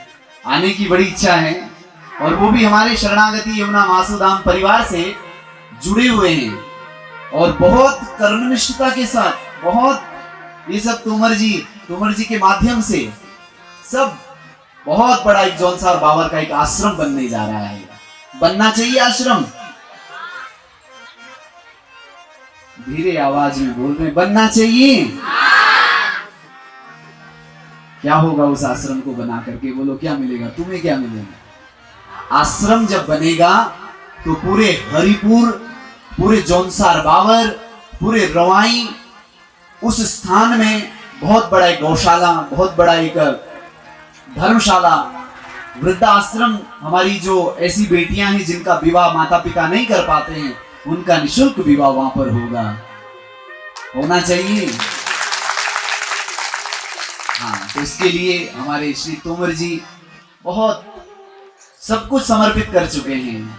S2: आने की बड़ी इच्छा है। और वो भी हमारे शरणागति यमुना महासु धाम परिवार से जुड़े हुए हैं और बहुत कर्मनिष्ठता के साथ, बहुत ये सब तोमर जी के माध्यम से सब बहुत बड़ा एक जौनसार बावर का एक आश्रम बनने जा रहा है। बनना चाहिए आश्रम। धीरे आवाज में बोल रहे हैं, बनना चाहिए। क्या होगा उस आश्रम को बना करके? बोलो क्या मिलेगा तुम्हें? क्या मिलेगा? आश्रम जब बनेगा तो पूरे हरिपुर, पूरे जौनसार बावर, पूरे रवाई, उस स्थान में बहुत बड़ा एक गौशाला, बहुत बड़ा एक धर्मशाला, वृद्धाश्रम, हमारी जो ऐसी बेटियां हैं जिनका विवाह माता पिता नहीं कर पाते हैं, उनका निशुल्क विवाह वहां पर होना चाहिए। हाँ, तो इसके लिए हमारे श्री तोमर जी बहुत सब कुछ समर्पित कर चुके हैं।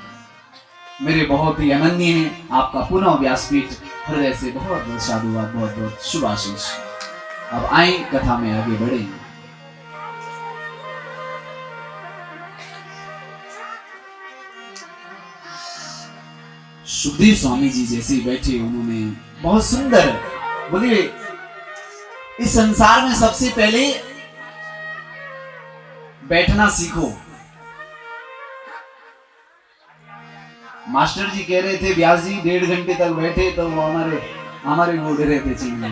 S2: मेरे बहुत ही अनन्य हैं। आपका पुनः व्यासपीठ हृदय से बहुत बहुत साधुवाद, बहुत बहुत शुभाशीष। अब आए कथा में आगे बढ़े। सुखदेव स्वामी जी जैसे बैठे, उन्होंने बहुत सुंदर बोले, इस संसार में सबसे पहले बैठना सीखो। मास्टर जी कह रहे थे व्यास जी 1.5 घंटे तक बैठे तो वो हमारे बोल रहे थे चिंगने।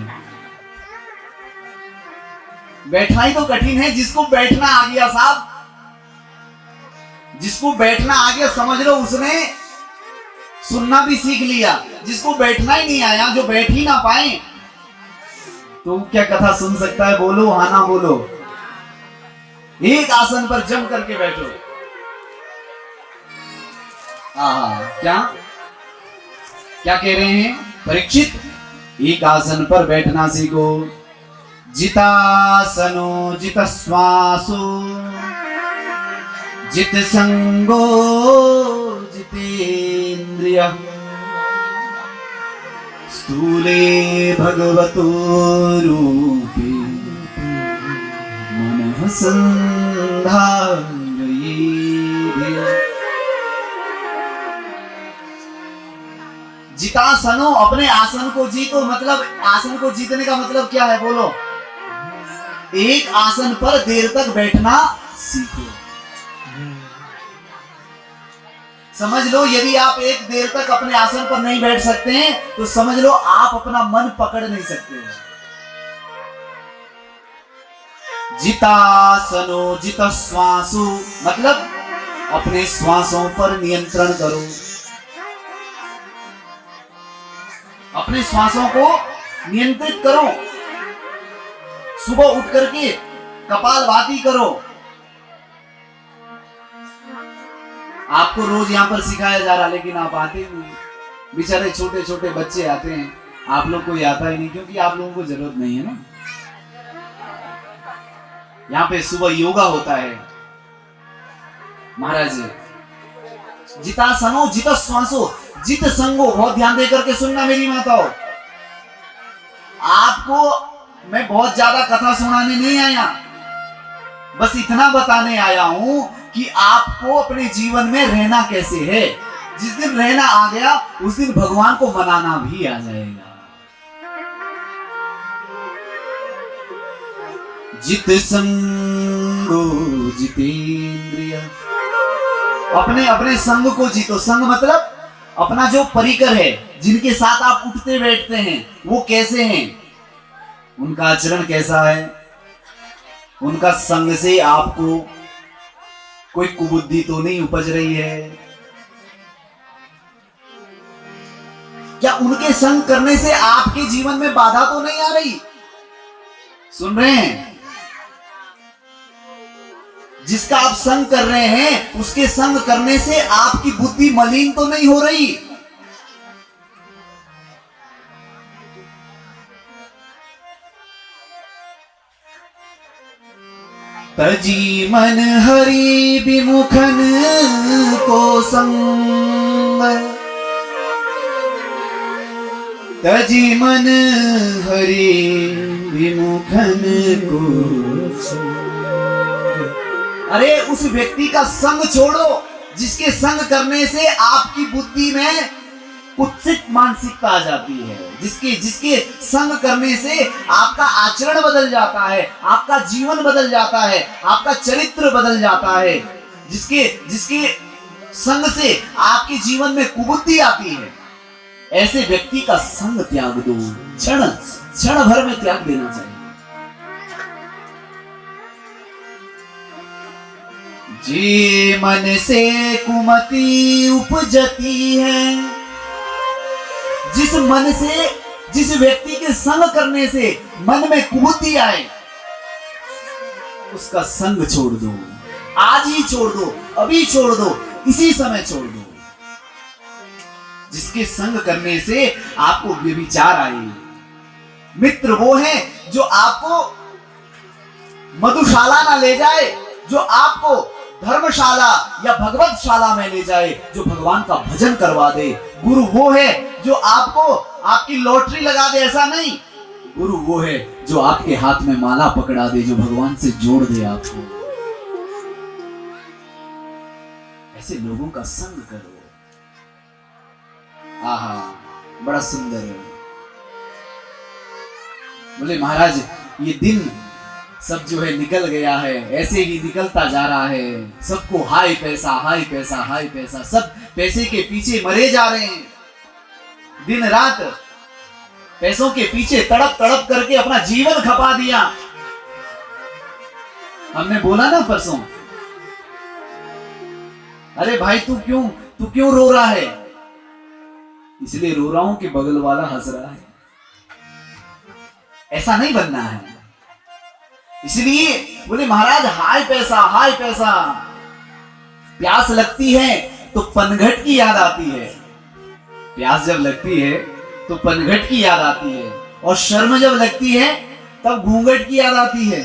S2: बैठना ही तो कठिन है। जिसको बैठना आ गया साहब, जिसको बैठना आ गया समझ लो उसने सुनना भी सीख लिया। जिसको बैठना ही नहीं आया, जो बैठ ही ना पाए, तो क्या कथा सुन सकता है? बोलो हाँ ना बोलो। एक आसन पर जम करके बैठो। क्या क्या कह रहे हैं परीक्षित? एक आसन पर बैठना सीखो। जितासनो जित श्वासो जित संगो जितेन्द्रिय स्थूले भगवतो रूपे मनः संधारयेत्। जितासनो, अपने आसन को जीतो। मतलब आसन को जीतने का मतलब क्या है? बोलो। एक आसन पर देर तक बैठना सीखो। समझ लो यदि आप एक देर तक अपने आसन पर नहीं बैठ सकते हैं तो समझ लो आप अपना मन पकड़ नहीं सकते। जितासनो जित श्वासो मतलब अपने श्वासों पर नियंत्रण करो। अपने श्वासों को नियंत्रित करो। सुबह उठ करके कपालभाति करो। आपको रोज यहाँ पर सिखाया जा रहा, लेकिन आप आते नहीं। बेचारे छोटे छोटे बच्चे आते हैं, आप लोग को ये आता ही नहीं, क्योंकि आप लोगों को जरूरत नहीं है ना। यहाँ पे सुबह योगा होता है महाराज। जितासनो जित श्वासो जित संगो, बहुत ध्यान दे करके सुनना मेरी माताओं। आपको मैं बहुत ज्यादा कथा सुनाने नहीं आया, बस इतना बताने आया हूं कि आपको अपने जीवन में रहना कैसे है। जिस दिन रहना आ गया उस दिन भगवान को मनाना भी आ जाएगा। जित संगो जितेंद्रिय, अपने अपने संग को जीतो। संग मतलब अपना जो परिकर है, जिनके साथ आप उठते बैठते हैं वो कैसे हैं, उनका आचरण कैसा है, उनका संग से आपको कोई कुबुद्धि तो नहीं उपज रही है, क्या उनके संग करने से आपके जीवन में बाधा तो नहीं आ रही। सुन रहे हैं, जिसका आप संग कर रहे हैं उसके संग करने से आपकी बुद्धि मलिन तो नहीं हो रही। तजी मन हरि विमुखन को संग, तजी मन हरि विमुखन को संग। अरे उस व्यक्ति का संग छोड़ो जिसके संग करने से आपकी बुद्धि में कुत्सित मानसिकता आ जाती है, जिसके संग करने से आपका आचरण बदल जाता है, आपका जीवन बदल जाता है, आपका चरित्र बदल जाता है, जिसके संग से आपके जीवन में कुबुद्धि आती है, ऐसे व्यक्ति का संग त्याग दो। क्षण भर में त्याग देना चाहिए। जी मन से कुमति उपजती है, जिस व्यक्ति के संग करने से मन में कुबुद्धि आए उसका संग छोड़ दो। आज ही छोड़ दो, अभी छोड़ दो, इसी समय छोड़ दो। जिसके संग करने से आपको व्यभिचार आए। मित्र वो है जो आपको मधुशाला ना ले जाए, जो आपको धर्मशाला या भगवतशाला में ले जाए, जो भगवान का भजन करवा दे। गुरु वो है जो आपको आपकी लॉटरी लगा दे, ऐसा नहीं। गुरु वो है जो आपके हाथ में माला पकड़ा दे, जो भगवान से जोड़ दे आपको। ऐसे लोगों का संग करो। आहा, बड़ा सुंदर है। बोले महाराज ये दिन सब जो है निकल गया है, ऐसे ही निकलता जा रहा है। सबको हाय पैसा, हाय पैसा, हाय पैसा, सब पैसे के पीछे मरे जा रहे हैं। दिन रात पैसों के पीछे तड़प तड़प करके अपना जीवन खपा दिया। हमने बोला ना परसों, अरे भाई तू क्यों रो रहा है? इसलिए रो रहा हूं कि बगल वाला हंस रहा है। ऐसा नहीं बनना है। इसलिए बोले महाराज हाय पैसा, हाय पैसा। प्यास लगती है तो पनघट की याद आती है। प्यास जब लगती है तो पनघट की याद आती है, और शर्म जब लगती है तब घूंघट की याद आती है।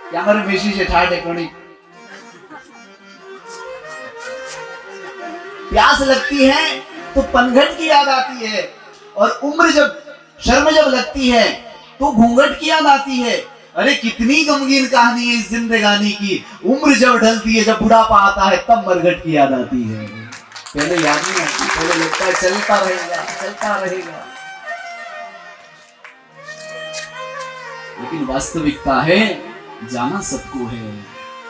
S2: क्या मेरे बेशी से ठाट है। प्यास लगती है तो पनघट की याद आती है, और शर्म जब लगती है तो घूंघट की याद आती है। अरे कितनी गमगीन कहानी है इस जिंदगानी की। उम्र जब ढलती है, जब बुढ़ापा आता है, तब मरघट की याद आती है। पहले याद नहीं आती, पहले लगता है चलता रहेगा। लेकिन वास्तविकता है जाना सबको है,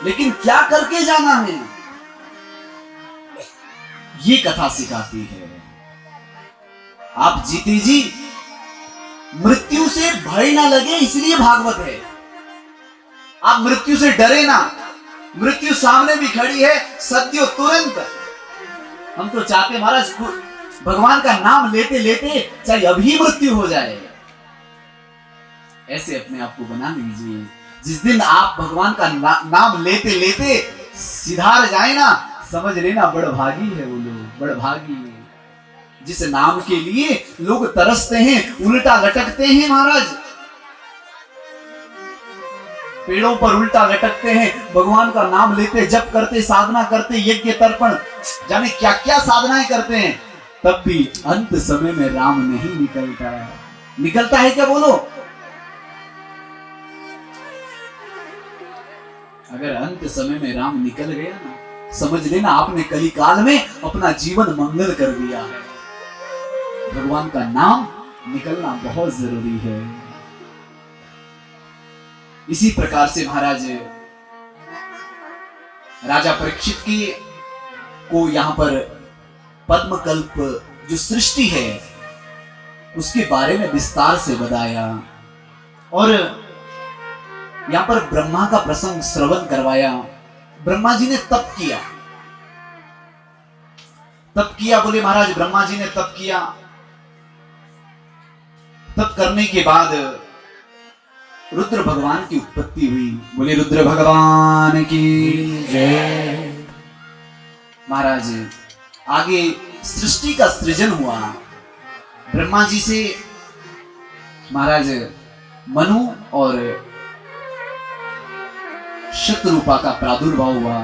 S2: लेकिन क्या करके जाना है ये कथा सिखाती है। आप जीते जी मृत्यु से भय ना लगे, इसलिए भागवत है। आप मृत्यु से डरे ना। मृत्यु सामने भी खड़ी है, सत्यो तुरंत। हम तो चाहते महाराज भगवान का नाम लेते लेते चाहे अभी मृत्यु हो जाए। ऐसे अपने आप को बना लीजिए। जिस दिन आप भगवान का नाम लेते लेते सिधार जाए ना, समझ लेना बड़भागी है वो लोग, बड़भागी। जिस नाम के लिए लोग तरसते हैं, उल्टा लटकते हैं महाराज, पेड़ों पर उल्टा लटकते हैं, भगवान का नाम लेते, जप करते, साधना करते, यज्ञ तर्पण, जाने क्या क्या साधनाएं करते हैं, तब भी अंत समय में राम नहीं निकलता है। निकलता है क्या बोलो? अगर अंत समय में राम निकल गया ना, समझ लेना आपने कली काल में अपना जीवन मंगल कर दिया है। भगवान का नाम निकलना बहुत जरूरी है। इसी प्रकार से महाराज राजा परीक्षित की को यहां पर पद्मकल्प जो सृष्टि है उसके बारे में विस्तार से बताया और यहां पर ब्रह्मा का प्रसंग श्रवण करवाया। ब्रह्मा जी ने तप किया, बोले महाराज ब्रह्मा जी ने तप किया। तप करने के बाद रुद्र भगवान की उत्पत्ति हुई। बोले रुद्र भगवान की जय। महाराज आगे सृष्टि का सृजन हुआ। ब्रह्मा जी से महाराज मनु और शतरूपा का प्रादुर्भाव हुआ।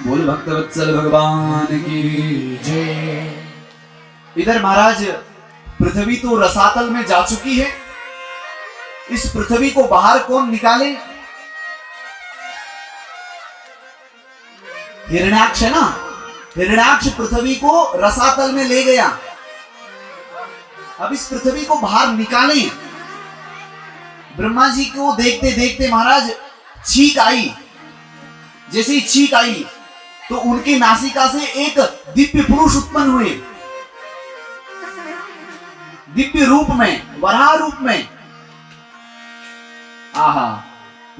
S2: बोल भक्तवत्सल भगवान की जय। इधर महाराज पृथ्वी तो रसातल में जा चुकी है। इस पृथ्वी को बाहर कौन निकाले? हिरण्याक्ष है ना, हिरण्याक्ष पृथ्वी को रसातल में ले गया। अब इस पृथ्वी को बाहर निकालें। ब्रह्मा जी को देखते देखते महाराज छींक आई। जैसे ही छींक आई तो उनकी नासिका से एक दिव्य पुरुष उत्पन्न हुए, दिव्य रूप में, वराह रूप में। आहा,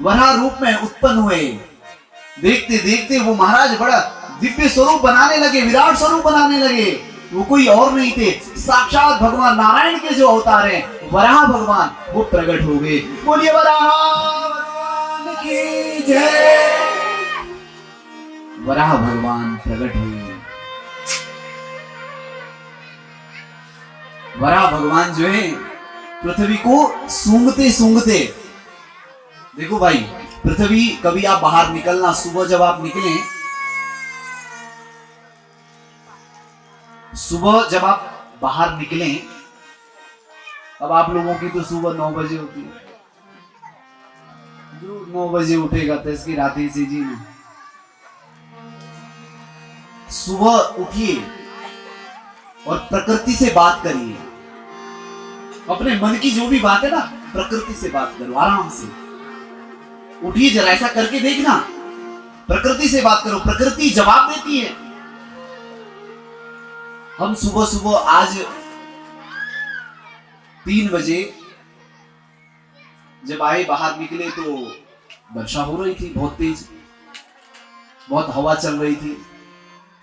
S2: वराह रूप में उत्पन्न हुए। देखते देखते वो महाराज बड़ा दिव्य स्वरूप बनाने लगे, विराट स्वरूप बनाने लगे। वो कोई और नहीं थे, साक्षात भगवान नारायण के जो अवतार हैं, वराह भगवान, वो प्रकट हो गए। बोलिए वराह भगवान की जय। वराह भगवान प्रकट हुए। वराह भगवान जो है पृथ्वी को सूंघते सूंघते, देखो भाई पृथ्वी कभी आप बाहर निकलना, सुबह जब आप निकले, सुबह जब आप बाहर निकले, अब आप लोगों की तो सुबह 9 बजे होती है। जो 9 बजे उठेगा तो इसकी रात ही से जी। सुबह उठिए और प्रकृति से बात करिए। अपने मन की जो भी बात है ना, प्रकृति से बात करो आराम से। उठिए, जरा ऐसा करके देखना, प्रकृति से बात करो, प्रकृति जवाब देती है। हम सुबह सुबह आज 3 बजे जब आए, बाहर निकले तो वर्षा हो रही थी बहुत तेज, बहुत हवा चल रही थी।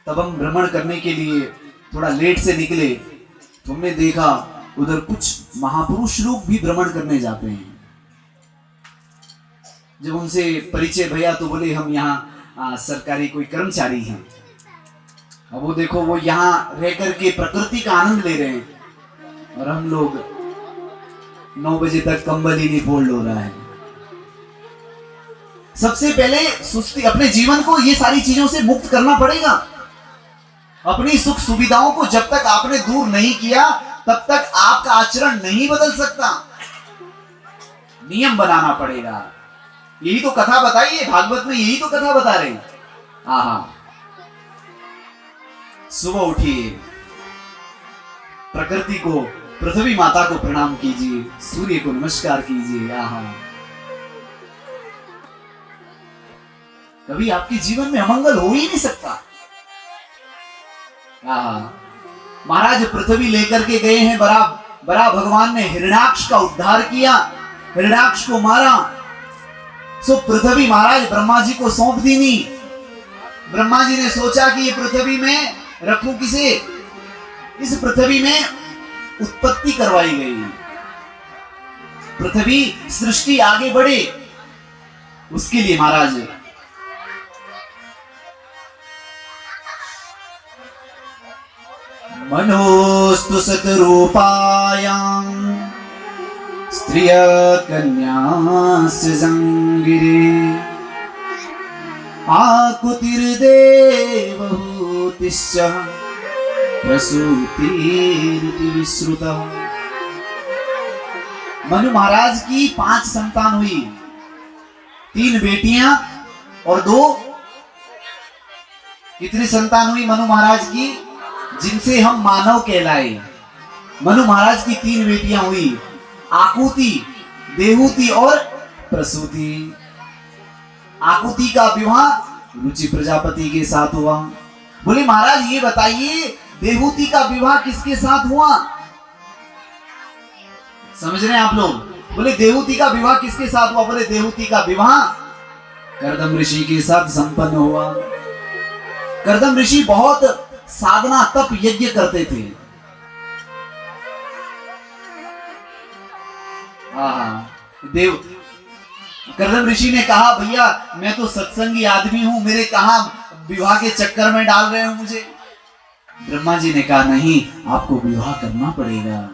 S2: तब हम भ्रमण करने के लिए थोड़ा लेट से निकले तो हमने देखा उधर कुछ महापुरुष लोग भी भ्रमण करने जाते हैं। जब उनसे परिचय भैया तो बोले हम यहाँ सरकारी कोई कर्मचारी हैं। अब वो देखो, वो यहाँ रह करके प्रकृति का आनंद ले रहे हैं और हम लोग 9 बजे तक कंबल ही नहीं फोल्ड हो रहा है। सबसे पहले सुस्ती, अपने जीवन को ये सारी चीजों से मुक्त करना पड़ेगा। अपनी सुख सुविधाओं को जब तक आपने दूर नहीं किया तब तक आपका आचरण नहीं बदल सकता। नियम बनाना पड़ेगा। यही तो कथा बताई है भागवत में, यही तो कथा बता रहे हैं। आहा, सुबह उठिए, प्रकृति को, पृथ्वी माता को प्रणाम कीजिए, सूर्य को नमस्कार कीजिए। आहा, कभी आपके जीवन में अमंगल हो ही नहीं सकता। महाराज पृथ्वी लेकर के गए हैं, बड़ा भगवान ने हिरण्याक्ष का उद्धार किया, हिरण्याक्ष को मारा। सो पृथ्वी महाराज ब्रह्मा जी को सौंप दी नहीं। ब्रह्मा जी ने सोचा कि ये पृथ्वी में रखूं किसे? इस पृथ्वी में उत्पत्ति करवाई गई, पृथ्वी सृष्टि आगे बढ़े, उसके लिए महाराज मनोस्तु सतरूपायां स्त्रिय कन्यास्य जंगिरे आकुतिर्देवहूतिश्च प्रसूतिरिति विश्रुता। मनु महाराज की 5 संतान हुई, 3 बेटियां और 2 कितनी संतान हुई मनु महाराज की, जिनसे हम मानव कहलाए। मनु महाराज की 3 बेटियां हुई, आकुति, देहूति और प्रसूति। आकुति का विवाह रुचि प्रजापति के साथ हुआ। बोले महाराज ये बताइए देहूति का विवाह किसके साथ हुआ? समझ रहे हैं आप लोग? बोले देहूति का विवाह किसके साथ हुआ? बोले देहूति का विवाह कर्दम ऋषि के साथ संपन्न हुआ। कर्दम ऋषि बहुत साधना तप यज्ञ करते थे। देव कर्दम ऋषि ने कहा भैया मैं तो सत्संगी आदमी हूं, मेरे कहां विवाह के चक्कर में डाल रहे हो मुझे। ब्रह्मा जी ने कहा नहीं, आपको विवाह करना पड़ेगा।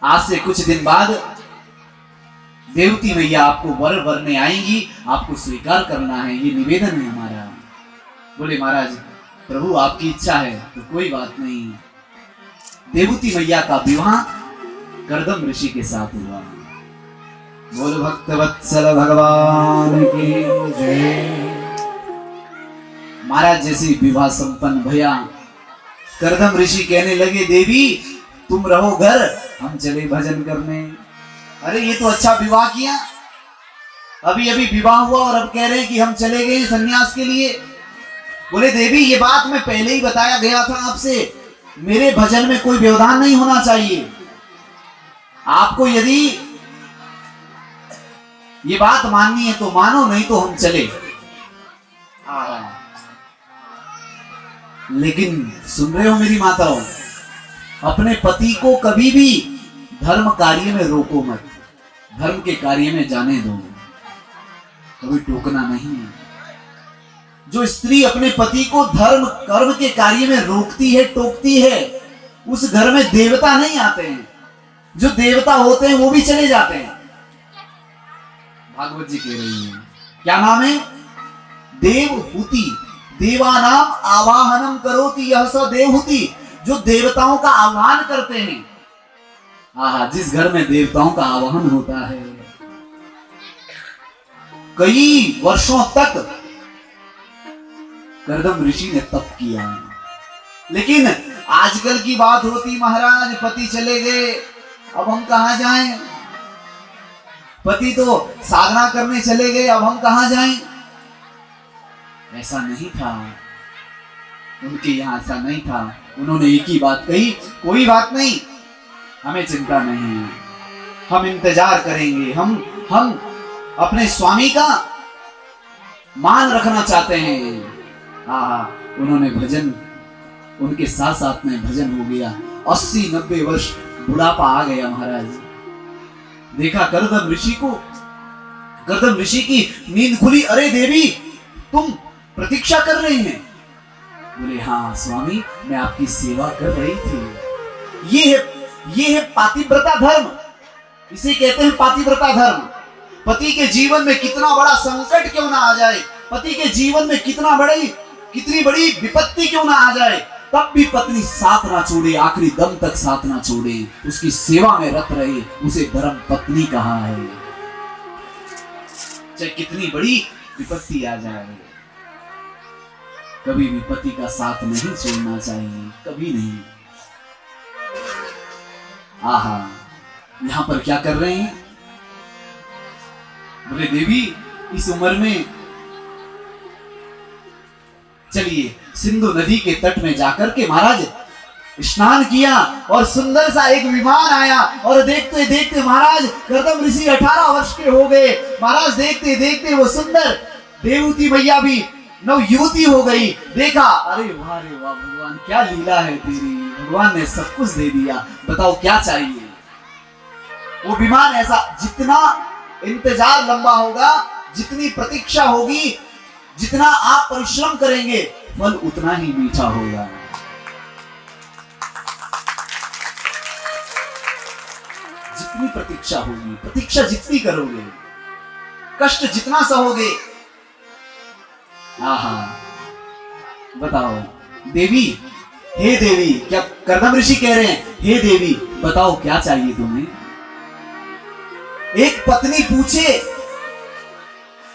S2: आज से कुछ दिन बाद देवती मैया आपको वर वरने आएंगी, आपको स्वीकार करना है, ये निवेदन है हमारा। बोले महाराज प्रभु आपकी इच्छा है तो कोई बात नहीं। देवती मैया का विवाह कर्दम ऋषि के साथ हुआ। बोल भक्त वत्सल भगवान की जय। महाराज जैसे विवाह संपन्न भया, कर्दम ऋषि कहने लगे देवी तुम रहो घर, हम चले भजन करने। अरे ये तो अच्छा विवाह किया, अभी अभी विवाह हुआ और अब कह रहे हैं कि हम चले गए सन्यास के लिए। बोले देवी ये बात मैं पहले ही बताया गया था आपसे, मेरे भजन में कोई व्यवधान नहीं होना चाहिए। आपको यदि ये बात माननी है तो मानो, नहीं तो हम चले। लेकिन सुन रहे हो मेरी माताओं, अपने पति को कभी भी धर्म कार्य में रोको मत, धर्म के कार्य में जाने दो, कभी टोकना नहीं। जो स्त्री अपने पति को धर्म कर्म के कार्य में रोकती है, टोकती है, उस घर में देवता नहीं आते हैं, जो देवता होते हैं वो भी चले जाते हैं। भागवत जी कह रही है, क्या नाम है? देवहूति। देवानाम आवाहनम करोति यह स देवहूति। जो देवताओं का आह्वान करते हैं। जिस घर में देवताओं का आवाहन होता है, कई वर्षों तक कर्दम ऋषि ने तप किया। लेकिन आजकल की बात होती महाराज, पति चले गए, अब हम कहां जाएं? पति तो साधना करने चले गए, अब हम कहां जाएं? ऐसा नहीं था, उनके यहां ऐसा नहीं था। उन्होंने एक ही बात कही, कोई बात नहीं, हमें चिंता नहीं है, हम इंतजार करेंगे, हम अपने स्वामी का मान रखना चाहते हैं। उन्होंने भजन, उनके साथ साथ में भजन हो गया। 80-90 वर्ष बुढ़ापा आ गया महाराज। देखा कर्दम ऋषि को, कर्दम ऋषि की नींद खुली। अरे देवी तुम प्रतीक्षा कर रही हैं? बोले हाँ स्वामी, मैं आपकी सेवा कर रही थी। ये है पातिव्रता धर्म, इसे कहते हैं पातिव्रता धर्म। पति के जीवन में कितना बड़ा संकट क्यों ना आ जाए, पति के जीवन में कितनी बड़ी विपत्ति क्यों ना आ जाए, तब भी पत्नी साथ ना छोड़े, आखिरी दम तक साथ ना छोड़े, उसकी सेवा में रत रहे, उसे धर्म पत्नी कहा है। चाहे कितनी बड़ी विपत्ति आ जाए, कभी भी पति का साथ नहीं छोड़ना चाहिए, कभी नहीं। यहां पर क्या कर रहे हैं? बोले देवी इस उम्र में चलिए सिंधु नदी के तट में जाकर के महाराज स्नान किया और सुंदर सा एक विमान आया और देखते देखते महाराज कर्दम ऋषि 18 वर्ष के हो गए। महाराज देखते देखते वो सुंदर देवती मैया भी नवयुवती हो गई। देखा, अरे वाह रे वाह भगवान, क्या लीला है तेरी, भगवान ने सब कुछ दे दिया, बताओ क्या चाहिए। वो विमान ऐसा, जितना इंतजार लंबा होगा, जितनी प्रतीक्षा होगी, जितना आप परिश्रम करेंगे, फल उतना ही मीठा होगा। जितनी प्रतीक्षा होगी, प्रतीक्षा जितनी करोगे, कष्ट जितना सहोगे, बताओ देवी, हे देवी, क्या कर्दम ऋषि कह रहे हैं, हे देवी बताओ क्या चाहिए तुम्हें। एक पत्नी पूछे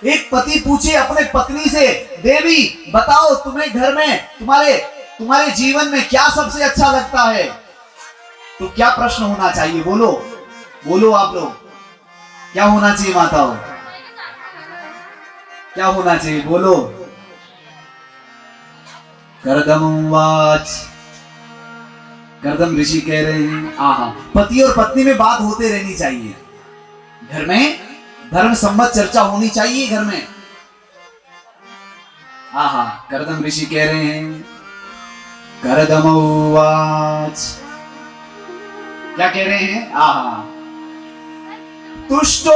S2: एक पति पूछे अपने पत्नी से, देवी बताओ तुम्हें घर में तुम्हारे जीवन में क्या सबसे अच्छा लगता है, तो क्या प्रश्न होना चाहिए? बोलो बोलो आप लोग, क्या होना चाहिए माताओं? क्या होना चाहिए बोलो? कर्दमवाच, कर्दम ऋषि कह रहे हैं आहा, पति और पत्नी में बात होते रहनी चाहिए, घर में धर्म संबंध चर्चा होनी चाहिए घर में। आहा, कर्दम ऋषि कह रहे हैं, कर्दमवाच, क्या कह रहे हैं? आहा, तुष्टो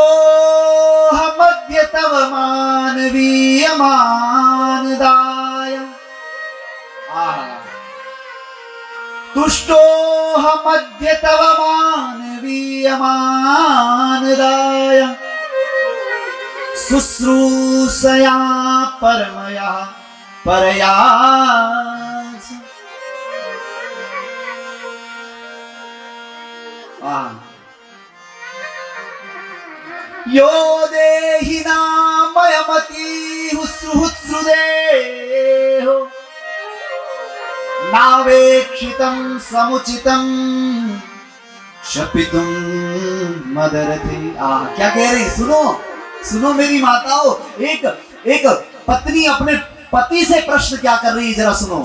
S2: मध्य तव मानवीय मानदाय, आहा, तुष्टो मध्य तव मानवीय मानदाय, शुश्रूषया परमया परया, यो देहि नामयमति हुत्सुदेहो नावेक्षितं समुचितं शपितुं मदरति। क्या कह रही? सुनो सुनो मेरी माताओं, एक पत्नी अपने पति से प्रश्न क्या कर रही है, जरा सुनो।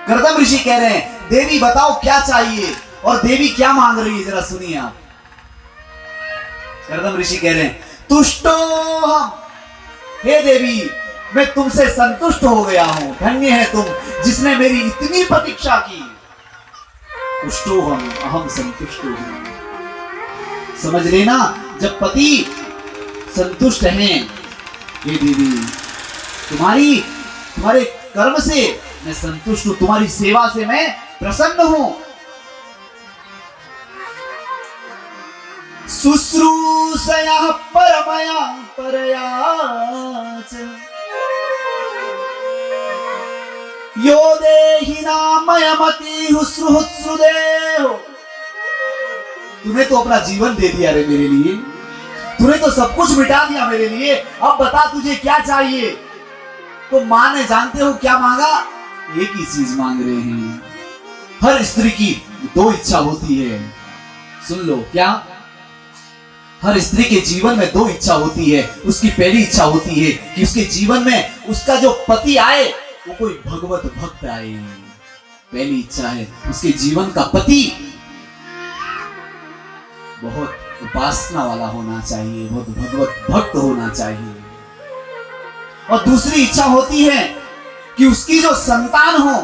S2: कर्दम ऋषि कह रहे हैं, देवी बताओ क्या चाहिए, और देवी क्या मांग रही है, जरा सुनिए आप। कर्दम ऋषि कह रहे हैं, तुष्टो हम, हे देवी मैं तुमसे संतुष्ट हो गया हूं, धन्य है तुम जिसने मेरी इतनी प्रतीक्षा की। तुष्टो हम, अहम संतुष्ट हूं। समझ लेना, जब पति संतुष्ट हैं, हे देवी तुम्हारे कर्म से मैं संतुष्ट हूं, तुम्हारी सेवा से मैं प्रसन्न हूं। शुश्रूषया परमया परया च, यो देहि नामयमति हुत्सुदेहो। तूने तो अपना जीवन दे दिया रे मेरे लिए, तूने तो सब कुछ मिटा दिया मेरे लिए, अब बता तुझे क्या चाहिए? तो मां ने जानते हो क्या मांगा? एक ही चीज मांग रहे हैं। हर स्त्री की दो इच्छा होती है, सुन लो। क्या? हर स्त्री के जीवन में दो इच्छा होती है। उसकी पहली इच्छा होती है कि उसके जीवन में उसका जो पति आए वो कोई भगवत भक्त आए। पहली इच्छा है उसके जीवन का पति बहुत उपासना वाला होना चाहिए, बहुत भगवत भक्त होना चाहिए। और दूसरी इच्छा होती है कि उसकी जो संतान हो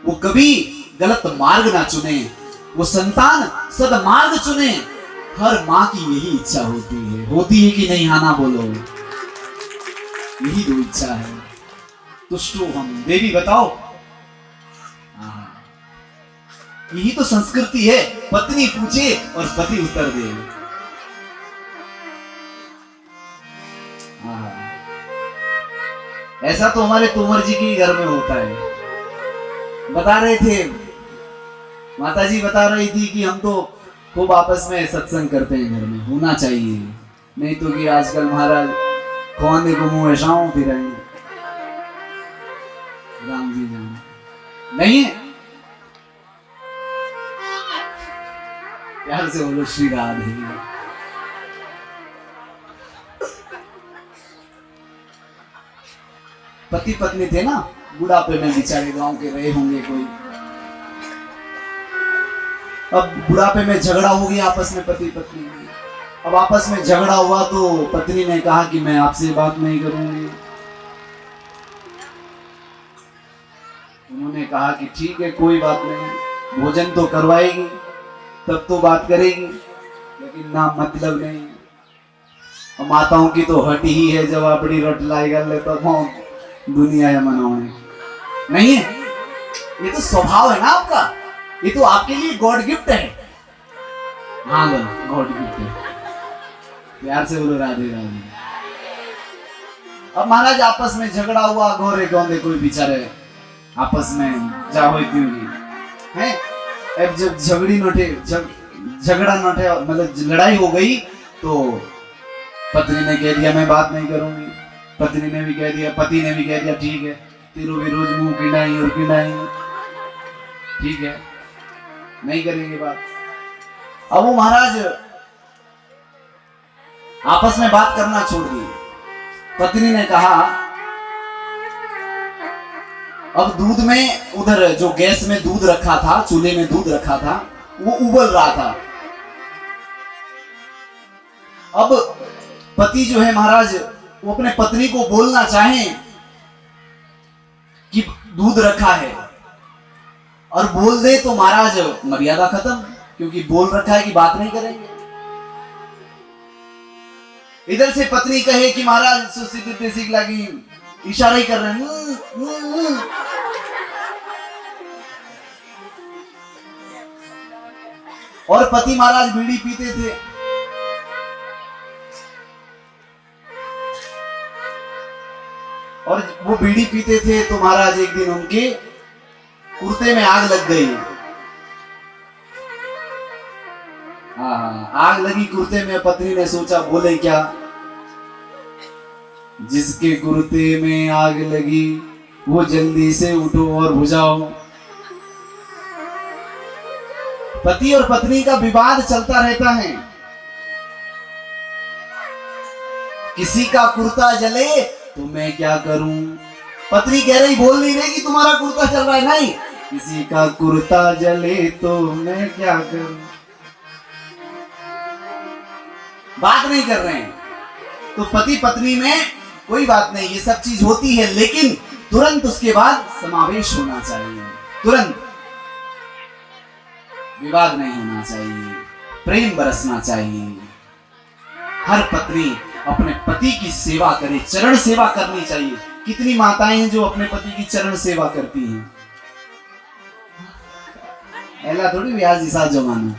S2: वो कभी गलत मार्ग ना चुने, वो संतान सदमार्ग चुने। हर माँ की यही इच्छा होती है कि नहीं? हाना बोलो, यही दो इच्छा है। तुष्टो हम, देवी बताओ। यही तो संस्कृति है, पत्नी पूछे और पति उत्तर दे। ऐसा तो हमारे तोमर जी के घर में होता है। बता रहे थे, माताजी बता रही थी कि हम तो खूब आपस में सत्संग करते हैं घर में, होना चाहिए। नहीं तो कि आजकल महाराज खोने को मुंह ऐसाओं फिर राम जी जान नहीं है। प्यार से बोलो श्री राधे। पति पत्नी थे ना, बुढ़ापे में बेचारे गांव के रहे होंगे कोई। अब बुढ़ापे में झगड़ा हो गया आपस में पति पत्नी। अब आपस में झगड़ा हुआ तो पत्नी ने कहा कि मैं आपसे बात नहीं करूंगी। उन्होंने कहा कि ठीक है कोई बात नहीं, भोजन तो करवाएगी तब तो बात करेगी, लेकिन ना मतलब नहीं। और माताओं की तो हट ही है, जब अपनी रट लाई कर ले तो दुनिया या मनाओने नहीं है। ये तो स्वभाव है ना आपका, ये तो आपके लिए गॉड गिफ्ट है। हाँ बोलो, गॉड गिफ्ट है। प्यार से बोलो राधे राधे। अब महाराज आपस में झगड़ा हुआ, गोरे गौंदे कोई बेचारे आपस में जा हुई क्यों है। अब जब झगड़ा नटे मतलब लड़ाई हो गई तो पत्नी ने कह दिया मैं बात नहीं करूंगी, पत्नी ने भी कह दिया, पति ने भी कह दिया ठीक है, तेरो भी रोज मुंह किनाई और किनाई, ठीक है नहीं करेंगे बात। अब वो महाराज आपस में बात करना छोड़ दी। पत्नी ने कहा अब दूध में, उधर जो गैस में दूध रखा था, चूल्हे में दूध रखा था, वो उबल रहा था। अब पति जो है महाराज वो अपने पत्नी को बोलना चाहे कि दूध रखा है और बोल दे तो महाराज मर्यादा खत्म, क्योंकि बोल रखा है कि बात नहीं करेंगे। इधर से पत्नी कहे कि महाराज सुस्ती सीख लगी, इशारा ही कर रहे हैं, और पति महाराज बीड़ी पीते थे। और वो बीड़ी पीते थे तो महाराज एक दिन उनके कुर्ते में आग लग गई। आग लगी कुर्ते में। पत्नी ने सोचा बोले क्या, जिसके कुर्ते में आग लगी वो जल्दी से उठो और बुझाओ। पति और पत्नी का विवाद चलता रहता है। किसी का कुर्ता जले तो मैं क्या करूं, पत्नी कह रही, बोल नहीं रही कि तुम्हारा कुर्ता चल रहा है, नहीं, किसी का कुर्ता जले तो मैं क्या करूं, बात नहीं कर रहे हैं। तो पति पत्नी में कोई बात नहीं, ये सब चीज होती है, लेकिन तुरंत उसके बाद समावेश होना चाहिए, तुरंत विवाद नहीं होना चाहिए, प्रेम बरसना चाहिए। हर पत्नी अपने पति की सेवा करे, चरण सेवा करनी चाहिए। कितनी माताएं हैं जो अपने पति की चरण सेवा करती हैं। ऐला थोड़ी ब्याज दिशा जो मानो,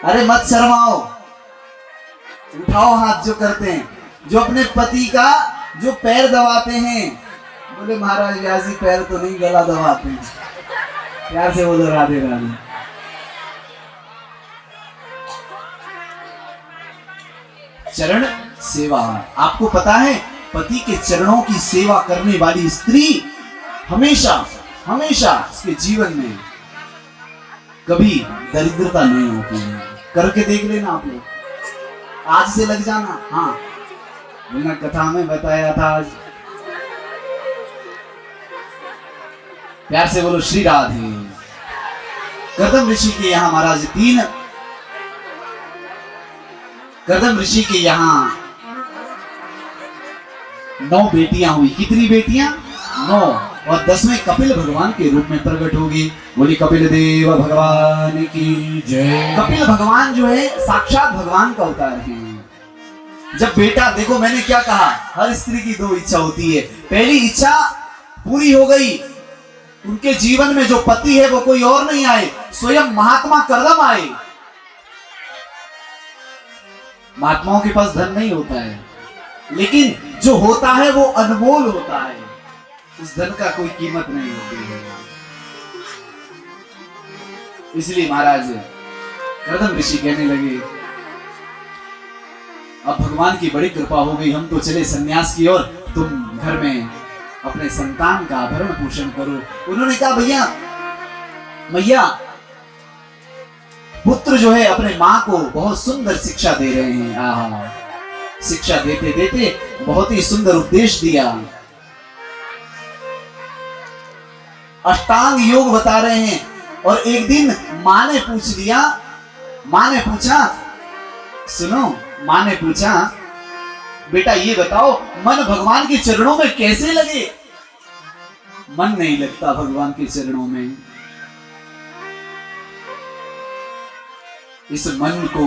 S2: अरे मत शर्माओ, उठाओ हाथ जो करते हैं, जो अपने पति का जो पैर दबाते हैं। बोले महाराज व्यासी पैर तो नहीं, गला दबाते हैं। प्यार से बोलो राधे राधे। चरण सेवा, आपको पता है पति के चरणों की सेवा करने वाली स्त्री हमेशा हमेशा उसके जीवन में कभी दरिद्रता नहीं होती है। करके देख लेना आप लोग, आज से लग जाना। हाँ, मैंने कथा में बताया था आज। प्यार से बोलो श्री राधे। कर्दम ऋषि के यहाँ महाराज कर्दम ऋषि के यहाँ 9 बेटियां हुई। कितनी बेटियां? 9। और 10वें कपिल भगवान के रूप में प्रकट होगी। बोली कपिल देव भगवान की जय। कपिल भगवान जो है साक्षात भगवान का अवतार है। जब बेटा, देखो मैंने क्या कहा, हर स्त्री की 2 इच्छा होती है। पहली इच्छा पूरी हो गई, उनके जीवन में जो पति है वो कोई और नहीं आए, स्वयं महात्मा कर्दम आए। महात्माओं के पास धन नहीं होता है, लेकिन जो होता है वो अनमोल होता है, उस धन का कोई कीमत नहीं होती है। इसलिए महाराज कर्दम ऋषि कहने लगे अब भगवान की बड़ी कृपा हो गई, हम तो चले सन्यास की ओर, तुम घर में अपने संतान का भरण पोषण करो। उन्होंने कहा भैया पुत्र जो है अपने माँ को बहुत सुंदर शिक्षा दे रहे हैं। शिक्षा देते देते बहुत ही सुंदर उपदेश दिया, अष्टांग योग बता रहे हैं। और एक दिन माँ ने पूछा, सुनो, माँ ने पूछा बेटा ये बताओ मन भगवान के चरणों में कैसे लगे? मन नहीं लगता भगवान के चरणों में। इस मन को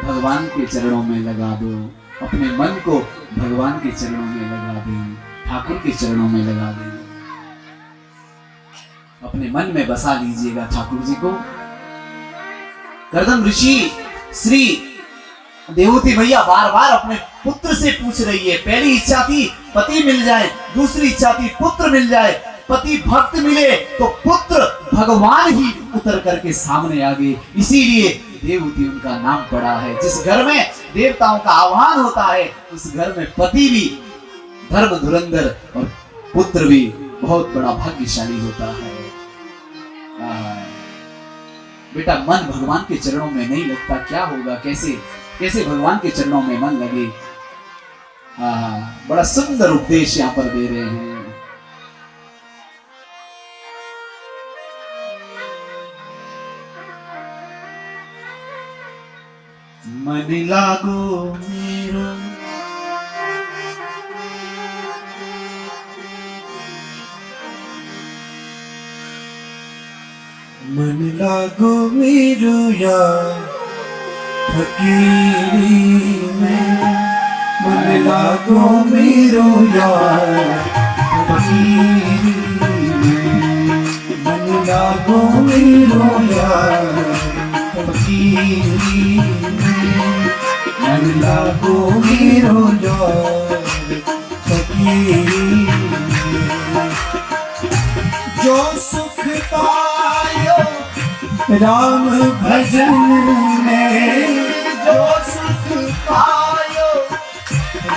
S2: भगवान के चरणों में लगा दो, अपने मन को भगवान के चरणों में लगा दे, ठाकुर के चरणों में लगा दे, अपने मन में बसा लीजिएगा ठाकुर जी को। कर्दम ऋषि श्री देवती मैया बार बार अपने पुत्र से पूछ रही है। पहली इच्छा थी पति मिल जाए, दूसरी इच्छा थी पुत्र मिल जाए। पति भक्त मिले तो पुत्र भगवान ही उतर करके सामने आ गए। इसीलिए देवती उनका नाम पड़ा है। जिस घर में देवताओं का आह्वान होता है, उस घर में पति भी धर्म धुरंधर और पुत्र भी बहुत बड़ा भाग्यशाली होता है। बेटा मन भगवान के चरणों में नहीं लगता, क्या होगा, कैसे कैसे भगवान के चरणों में मन लगे। बड़ा सुंदर उपदेश यहाँ पर दे रहे हैं। मन लागो मेरो
S1: मन लागो मेरो यार फकीरी में, मन लागो मेरो यार फकीरी में, मन लागो मेरो यार फकीरी में, मन लागो मेरो यार फकीरी में। जो सुख पायो राम भजन में, जो सुख पायो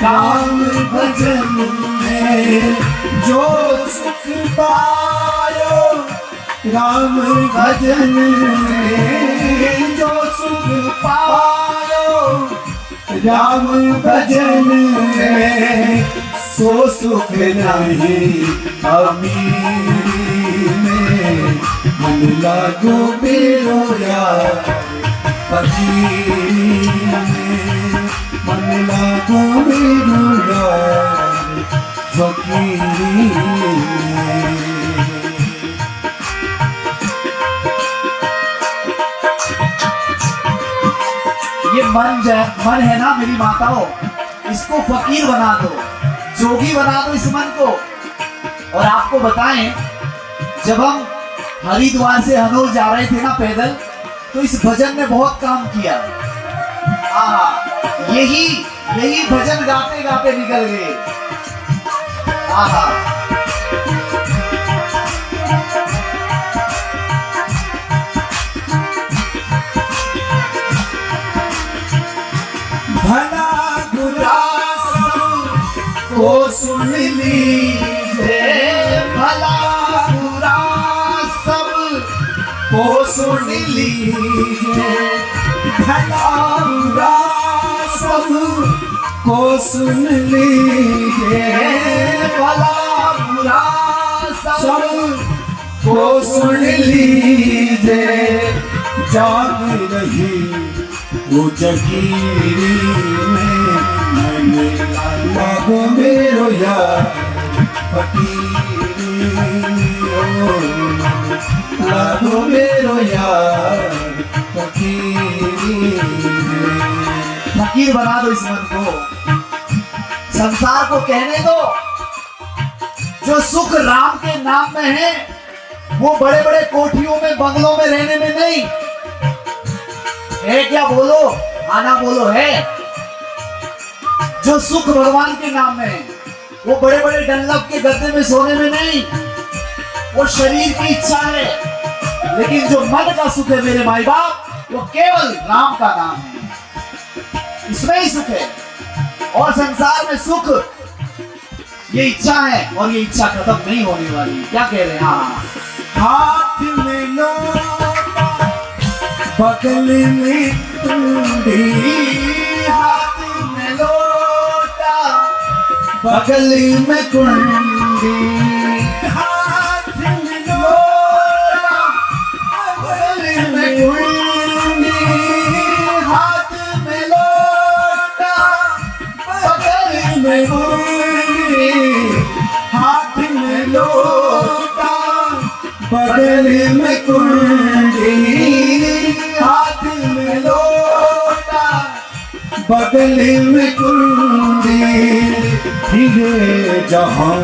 S1: राम भजन में, जो सुख पायो राम भजन में, जो सुख पायो राम भजन में, सो सुख नहीं अमीरी में। मन लागो मेरो यार फकीरी में, मन लागो मेरो यार फकीरी में।
S2: ये मन है ना मेरी माताओं, इसको फकीर बना दो, जोगी बना दो इस मन को। और आपको बताएं, जब हम हरिद्वार से हनोर जा रहे थे ना पैदल, तो इस भजन ने बहुत काम किया। यही भजन गाते गाते निकल गए।
S1: भला बुरा सब को सुन लीजिए,
S2: भला बुरा सब
S1: को सुन लीजिए, भला बुरा सब को सुन लीजिए,
S2: भला बुरा
S1: सब को सुन लीजिए। जाग रही वो जगीरी में, मन लागो मेरो यार फकीरी, लागो मेरो यार फकीरी।
S2: फकीर बना दो इस मन को, संसार को कहने दो जो सुख राम के नाम में है, वो बड़े बड़े कोठियों में बंगलों में रहने में नहीं है। क्या बोलो, आना बोलो है। जो सुख भगवान के नाम में है, वो बड़े बड़े डनलप के गद्दे में सोने में नहीं, वो शरीर की इच्छा है। लेकिन जो मन का सुख है मेरे माई बाप, वो केवल राम का नाम है, इसमें ही सुख है। और संसार में सुख ये इच्छा है, और ये इच्छा खत्म नहीं होने वाली। क्या कह रहे हैं? हाँ,
S1: हाथ में लोटा बगल में कुंडी,
S2: हाथ में लोटा
S1: बगल में कुंडी, हाथ में लोटा बगल में कुंडी,
S2: हाथ में लोटा
S1: बगल में कुंडी, हाथ में लोटा बगल में कुंडी, हाथ में लोटा बगल में कुंडी। हीरे जहां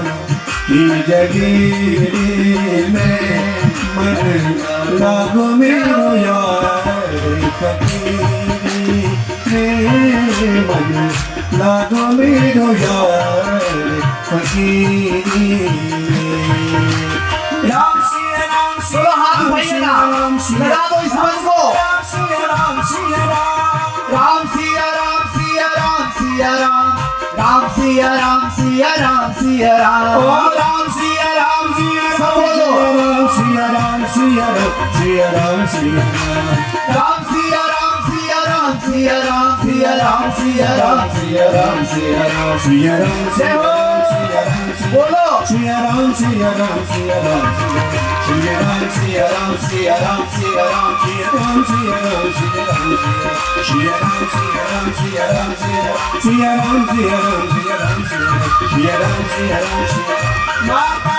S1: की जगीरी में, मन लागो मेरो यार फकीरी में, मन लागो मेरो यार फकीरी में। राम सिया राम
S2: बोलो हाथ उठाइए ना, लगा दो इस मन को।
S1: राम सिया राम सिया राम,
S2: राम सिया राम सिया सिया राम,
S1: ओ राम सिया राम सिया
S2: सब बोलो।
S1: राम सिया राम सिया राम सिया राम सिया राम
S2: राम सिया राम सिया राम सिया राम सिया राम सिया राम
S1: सिया राम सिया राम सिया राम
S2: जय हो। बोलो
S1: सिया राम सिया राम सिया राम सिया राम सिया राम सिया राम सिया राम सिया राम सिया राम सिया राम सिया राम सिया राम सिया राम सिया राम सिया राम सिया राम सिया राम सिया राम सिया माता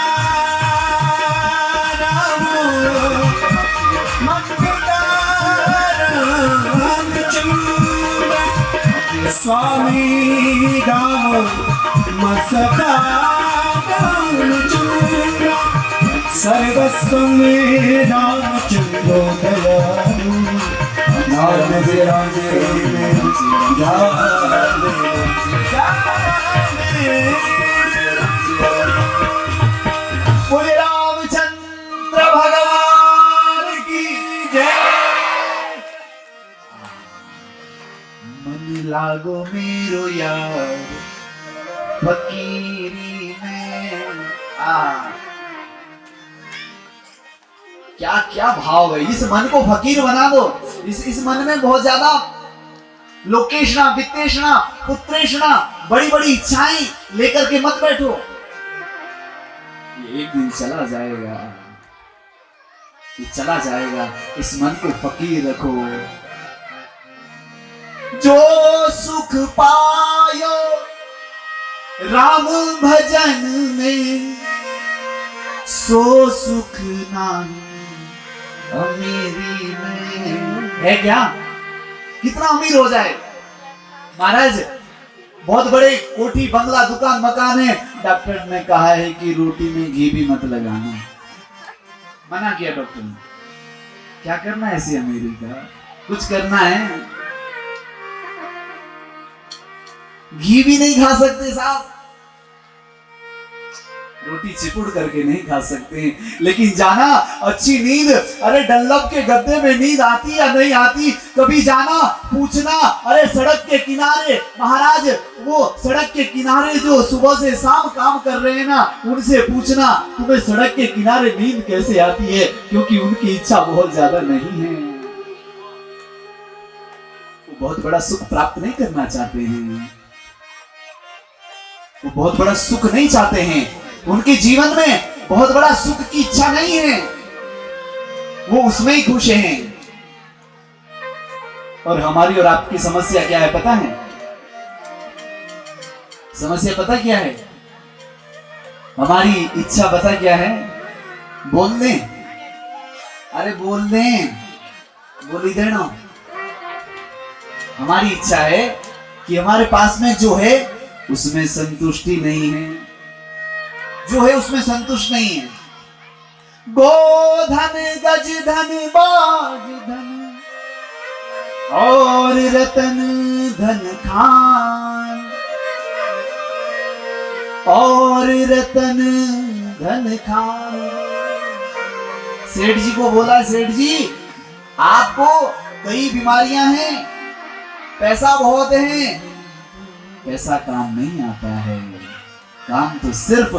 S1: स्वामी राम मसका चूरा सर्वस्व में रामचंद्र दयालु नाम विराजे में
S2: बोले रामचंद्र भगवान की जय। मन लागो मेरो यार फकीरी में। क्या क्या भाव है, इस मन को फकीर बना दो। इस मन में बहुत ज्यादा लोकेशना, वित्तेशना, पुत्रेशना, बड़ी बड़ी इच्छाएं लेकर के मत बैठो, ये एक दिन चला जाएगा, ये चला जाएगा। इस मन को फकीर रखो। जो सुख पायो राम भजन में, सो सुख नाही अमीरी में। है क्या? कितना अमीर हो जाए महाराज, बहुत बड़े कोठी बंगला दुकान मकान है, डॉक्टर ने कहा है कि रोटी में घी भी मत लगाना, मना किया डॉक्टर ने। क्या करना है ऐसी अमीरी का? कुछ करना है, घी भी नहीं खा सकते साहब, रोटी चिपुड़ करके नहीं खा सकते, लेकिन जाना अच्छी नींद, अरे डल्लब के गद्दे में नींद आती या नहीं आती, कभी जाना पूछना। अरे सड़क के किनारे महाराज, वो सड़क के किनारे जो सुबह से शाम काम कर रहे हैं ना, उनसे पूछना तुम्हें सड़क के किनारे नींद कैसे आती है, क्योंकि उनकी इच्छा बहुत ज्यादा नहीं है, वो बहुत बड़ा सुख प्राप्त नहीं करना चाहते हैं, वो बहुत बड़ा सुख नहीं चाहते हैं, उनके जीवन में बहुत बड़ा सुख की इच्छा नहीं है, वो उसमें ही खुश हैं। और हमारी और आपकी समस्या क्या है पता है? समस्या पता क्या है? हमारी इच्छा पता क्या है? बोल दें, अरे बोल दें, बोली देना। हमारी इच्छा है कि हमारे पास में जो है उसमें संतुष्टि नहीं है, जो है उसमें संतुष्ट नहीं है। गोधन गज धन बाज धन और रतन धन खान, और रतन धन खान। सेठ जी को बोला, सेठ जी आपको कई बीमारियां हैं, पैसा बहुत है, पैसा काम नहीं आता है, काम तो सिर्फ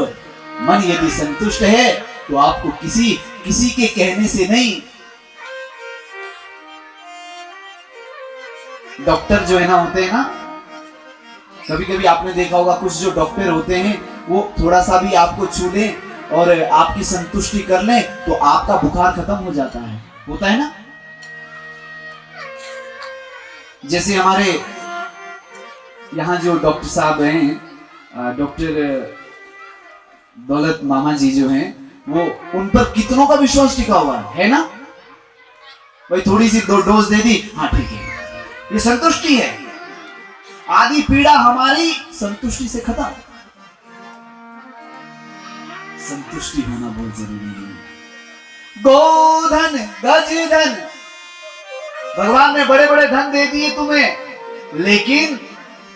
S2: मन यदि संतुष्ट है तो आपको किसी के कहने से नहीं। डॉक्टर जो है ना होते हैं ना, कभी कभी आपने देखा होगा कुछ जो डॉक्टर होते हैं वो थोड़ा सा भी आपको छू लें और आपकी संतुष्टि कर लें तो आपका बुखार खत्म हो जाता है, होता है ना। जैसे हमारे यहाँ जो डॉक्टर साहब हैं, डॉक्टर दौलत मामा जी जो हैं, वो उन पर कितनों का विश्वास टिका हुआ है ना। भाई थोड़ी सी डोज दे दी, हाँ ठीक है, ये संतुष्टि है। आदि पीड़ा हमारी संतुष्टि से खत्म। संतुष्टि होना बहुत जरूरी है। गोधन गज धन, भगवान ने बड़े बड़े धन दे दिए तुम्हें, लेकिन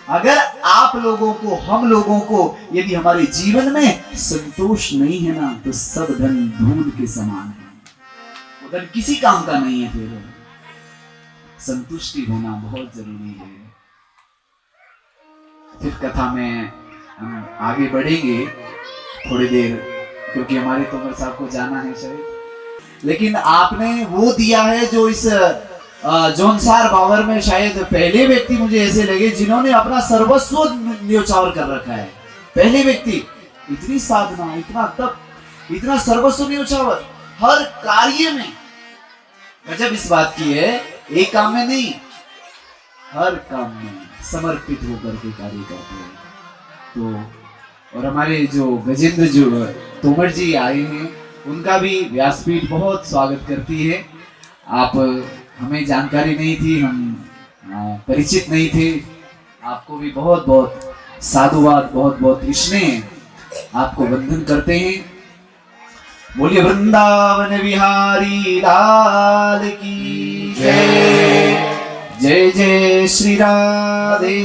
S2: अगर आप लोगों को, हम लोगों को यदि हमारे जीवन में संतोष नहीं है ना, तो सब धन धूल के समान है, वो धन किसी काम का नहीं है। फिर संतुष्टि होना बहुत जरूरी है। फिर कथा में हम आगे बढ़ेंगे थोड़ी देर, क्योंकि हमारे तोमर साहब को जाना है शायद। लेकिन आपने वो दिया है जो इस जौनसार बावर में शायद पहले व्यक्ति मुझे ऐसे लगे जिन्होंने अपना सर्वस्व न्योछावर कर रखा है। पहले व्यक्ति, इतनी साधना, इतना तप, इतना सर्वस्व न्योछावर हर कार्य में। गजब इस बात की है, एक काम में नहीं, हर काम में समर्पित होकर के कार्य करते हैं। तो और हमारे जो गजेंद्र जो तोमर जी आए हैं, उनका भी व्यासपीठ बहुत स्वागत करती है। आप, हमें जानकारी नहीं थी, हम परिचित नहीं थे। आपको भी बहुत बहुत साधुवाद, बहुत बहुत स्नेह, आपको वंदन करते हैं। बोलिए वृंदावन बिहारी लाल की जय। जय जय श्री राधे।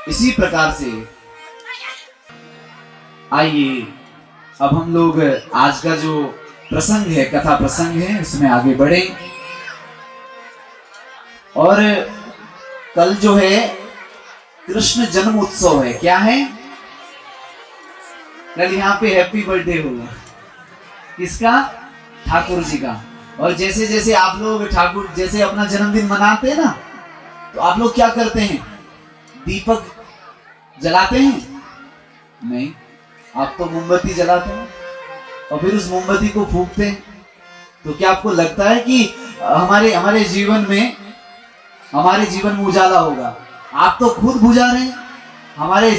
S2: इसी प्रकार से आइए अब हम लोग आज का जो प्रसंग है, कथा प्रसंग है, उसमें आगे बढ़े। और कल जो है कृष्ण जन्म उत्सव है। क्या है? कल यहाँ पे हैप्पी बर्थडे होगा। किसका? ठाकुर जी का। और जैसे जैसे आप लोग ठाकुर जैसे अपना जन्मदिन मनाते हैं ना, तो आप लोग क्या करते हैं? दीपक जलाते हैं? नहीं, आप तो मोमबत्ती जलाते हैं और फिर उस मोमबत्ती को फूंकते हैं। तो क्या आपको लगता है कि हमारे जीवन में उजाला होगा? आप तो खुद बुझा रहे हैं। हमारे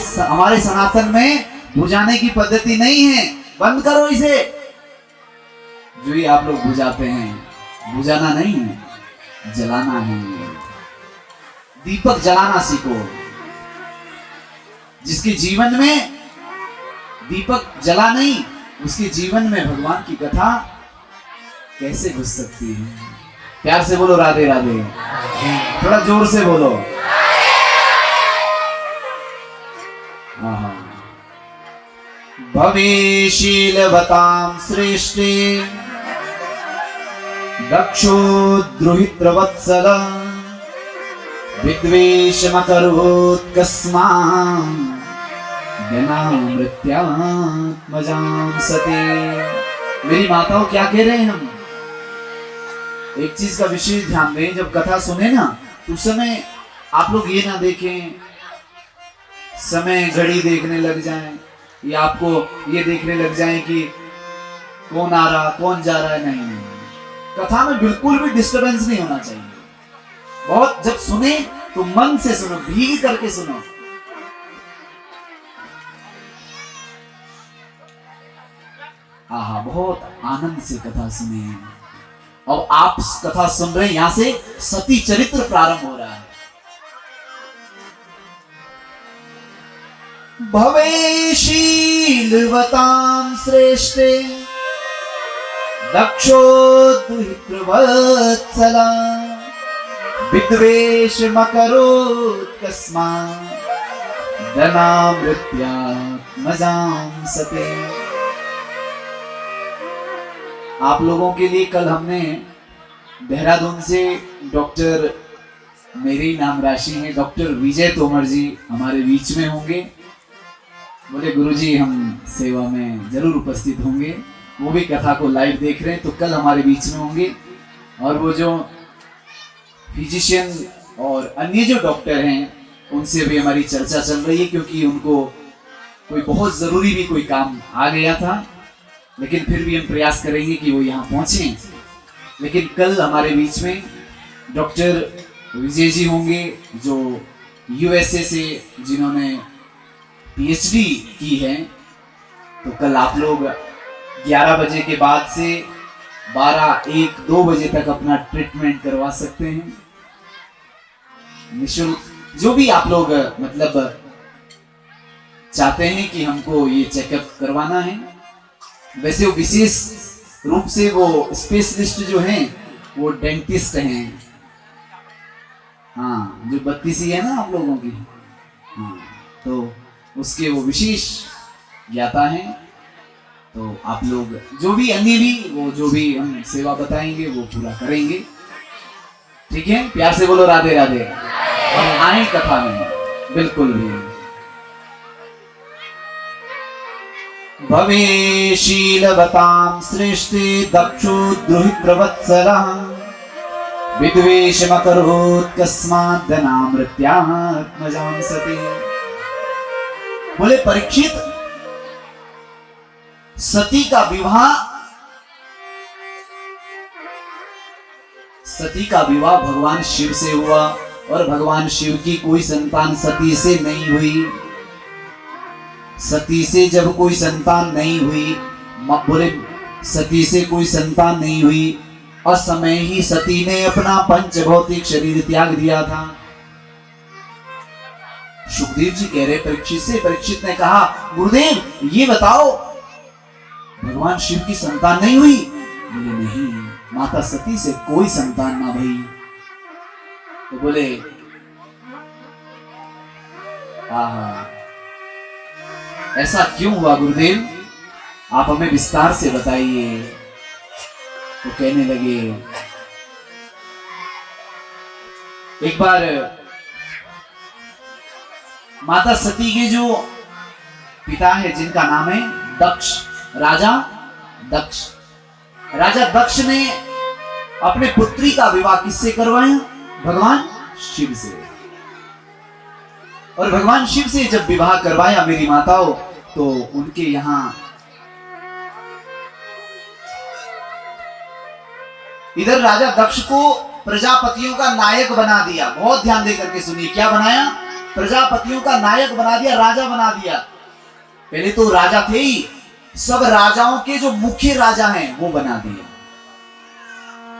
S2: सनातन में बुझाने की पद्धति नहीं है। बंद करो इसे। जो ये आप लोग बुझाते हैं, बुझाना नहीं है, जलाना है। दीपक जलाना सीखो। जिसके जीवन में दीपक जला नहीं, उसके जीवन में भगवान की कथा कैसे घुस सकती है? प्यार से बोलो राधे राधे। थोड़ा जोर से बोलो। भवेशीलवतां श्रेष्ठे दक्षो द्रुहित्रवत्सल विद्वेषमकरोत्कस्मात् जनामृत्यात्मजां सते। मेरी माताओं, क्या कह रहे हैं हम? एक चीज का विशेष ध्यान दें। जब कथा सुने ना, तो उस समय आप लोग ये ना देखें समय घड़ी देखने लग जाएं, या आपको ये देखने लग जाएं कि कौन आ रहा, कौन जा रहा है। नहीं, कथा में बिल्कुल भी डिस्टरबेंस नहीं होना चाहिए। बहुत जब सुने तो मन से सुनो, भीग करके सुनो। आहा, बहुत आनंद से कथा सुने। और आप कथा सुन रहे हैं, यहां से सती चरित्र प्रारंभ हो रहा है। भवेशीलवतां श्रेष्ठे दक्षो दुहितृवत्सला विद्वेषमकरोत्कस्मात् जनामृत्यात्मजां सते। आप लोगों के लिए कल हमने देहरादून से डॉक्टर, मेरी नाम राशि है, डॉक्टर विजय तोमर जी हमारे बीच में होंगे। बोले गुरुजी हम सेवा में जरूर उपस्थित होंगे। वो भी कथा को लाइव देख रहे हैं, तो कल हमारे बीच में होंगे। और वो जो फिजिशियन और अन्य जो डॉक्टर हैं, उनसे भी हमारी चर्चा चल रही है, क्योंकि उनको कोई बहुत जरूरी भी कोई काम आ गया था। लेकिन फिर भी हम प्रयास करेंगे कि वो यहाँ पहुंचे। लेकिन कल हमारे बीच में डॉक्टर विजय जी होंगे, जो यूएसए से जिन्होंने पीएचडी की है। तो कल आप लोग 11 बजे के बाद से 12, 1, 2 बजे तक अपना ट्रीटमेंट करवा सकते हैं निःशुल्क। जो भी आप लोग मतलब चाहते हैं कि हमको ये चेकअप करवाना है। वैसे वो विशेष रूप से वो स्पेशलिस्ट जो हैं वो डेंटिस्ट हैं। हाँ, जो 32 है ना आप लोगों की, हाँ, तो उसके वो विशेष ज्ञाता हैं। तो आप लोग जो भी अन्य भी वो जो भी हम सेवा बताएंगे वो पूरा करेंगे। ठीक है, प्यार से बोलो राधे राधे। और आए कथा में बिल्कुल भी भवे शीलवतां सृष्टि दक्षो द्रुहित्रवत्सलः विद्वेषमकरोत् कस्मात् धनामृत्यात्मजां सति। बोले परीक्षित, सती का विवाह भगवान शिव से हुआ और भगवान शिव की कोई संतान सती से नहीं हुई। सती से जब कोई संतान नहीं हुई, बोले सती से कोई संतान नहीं हुई, असमय ही सती ने अपना पंच भौतिक शरीर त्याग दिया था। सुखदेव जी कह रहे परीक्षित से, परीक्षित ने कहा गुरुदेव ये बताओ भगवान शिव की संतान नहीं हुई? बोले नहीं, माता सती से कोई संतान ना भई। तो बोले आहा, ऐसा क्यों हुआ गुरुदेव, आप हमें विस्तार से बताइए। तो कहने लगे एक बार माता सती के जो पिता है जिनका नाम है दक्ष, राजा दक्ष ने अपने पुत्री का विवाह किससे करवाया? भगवान शिव से। और भगवान शिव से जब विवाह करवाया मेरी माताओं, तो उनके यहां इधर राजा दक्ष को प्रजापतियों का नायक बना दिया। बहुत ध्यान दे करके सुनिए, क्या बनाया? प्रजापतियों का नायक बना दिया, राजा बना दिया। पहले तो राजा थे ही, सब राजाओं के जो मुख्य राजा हैं वो बना दिया।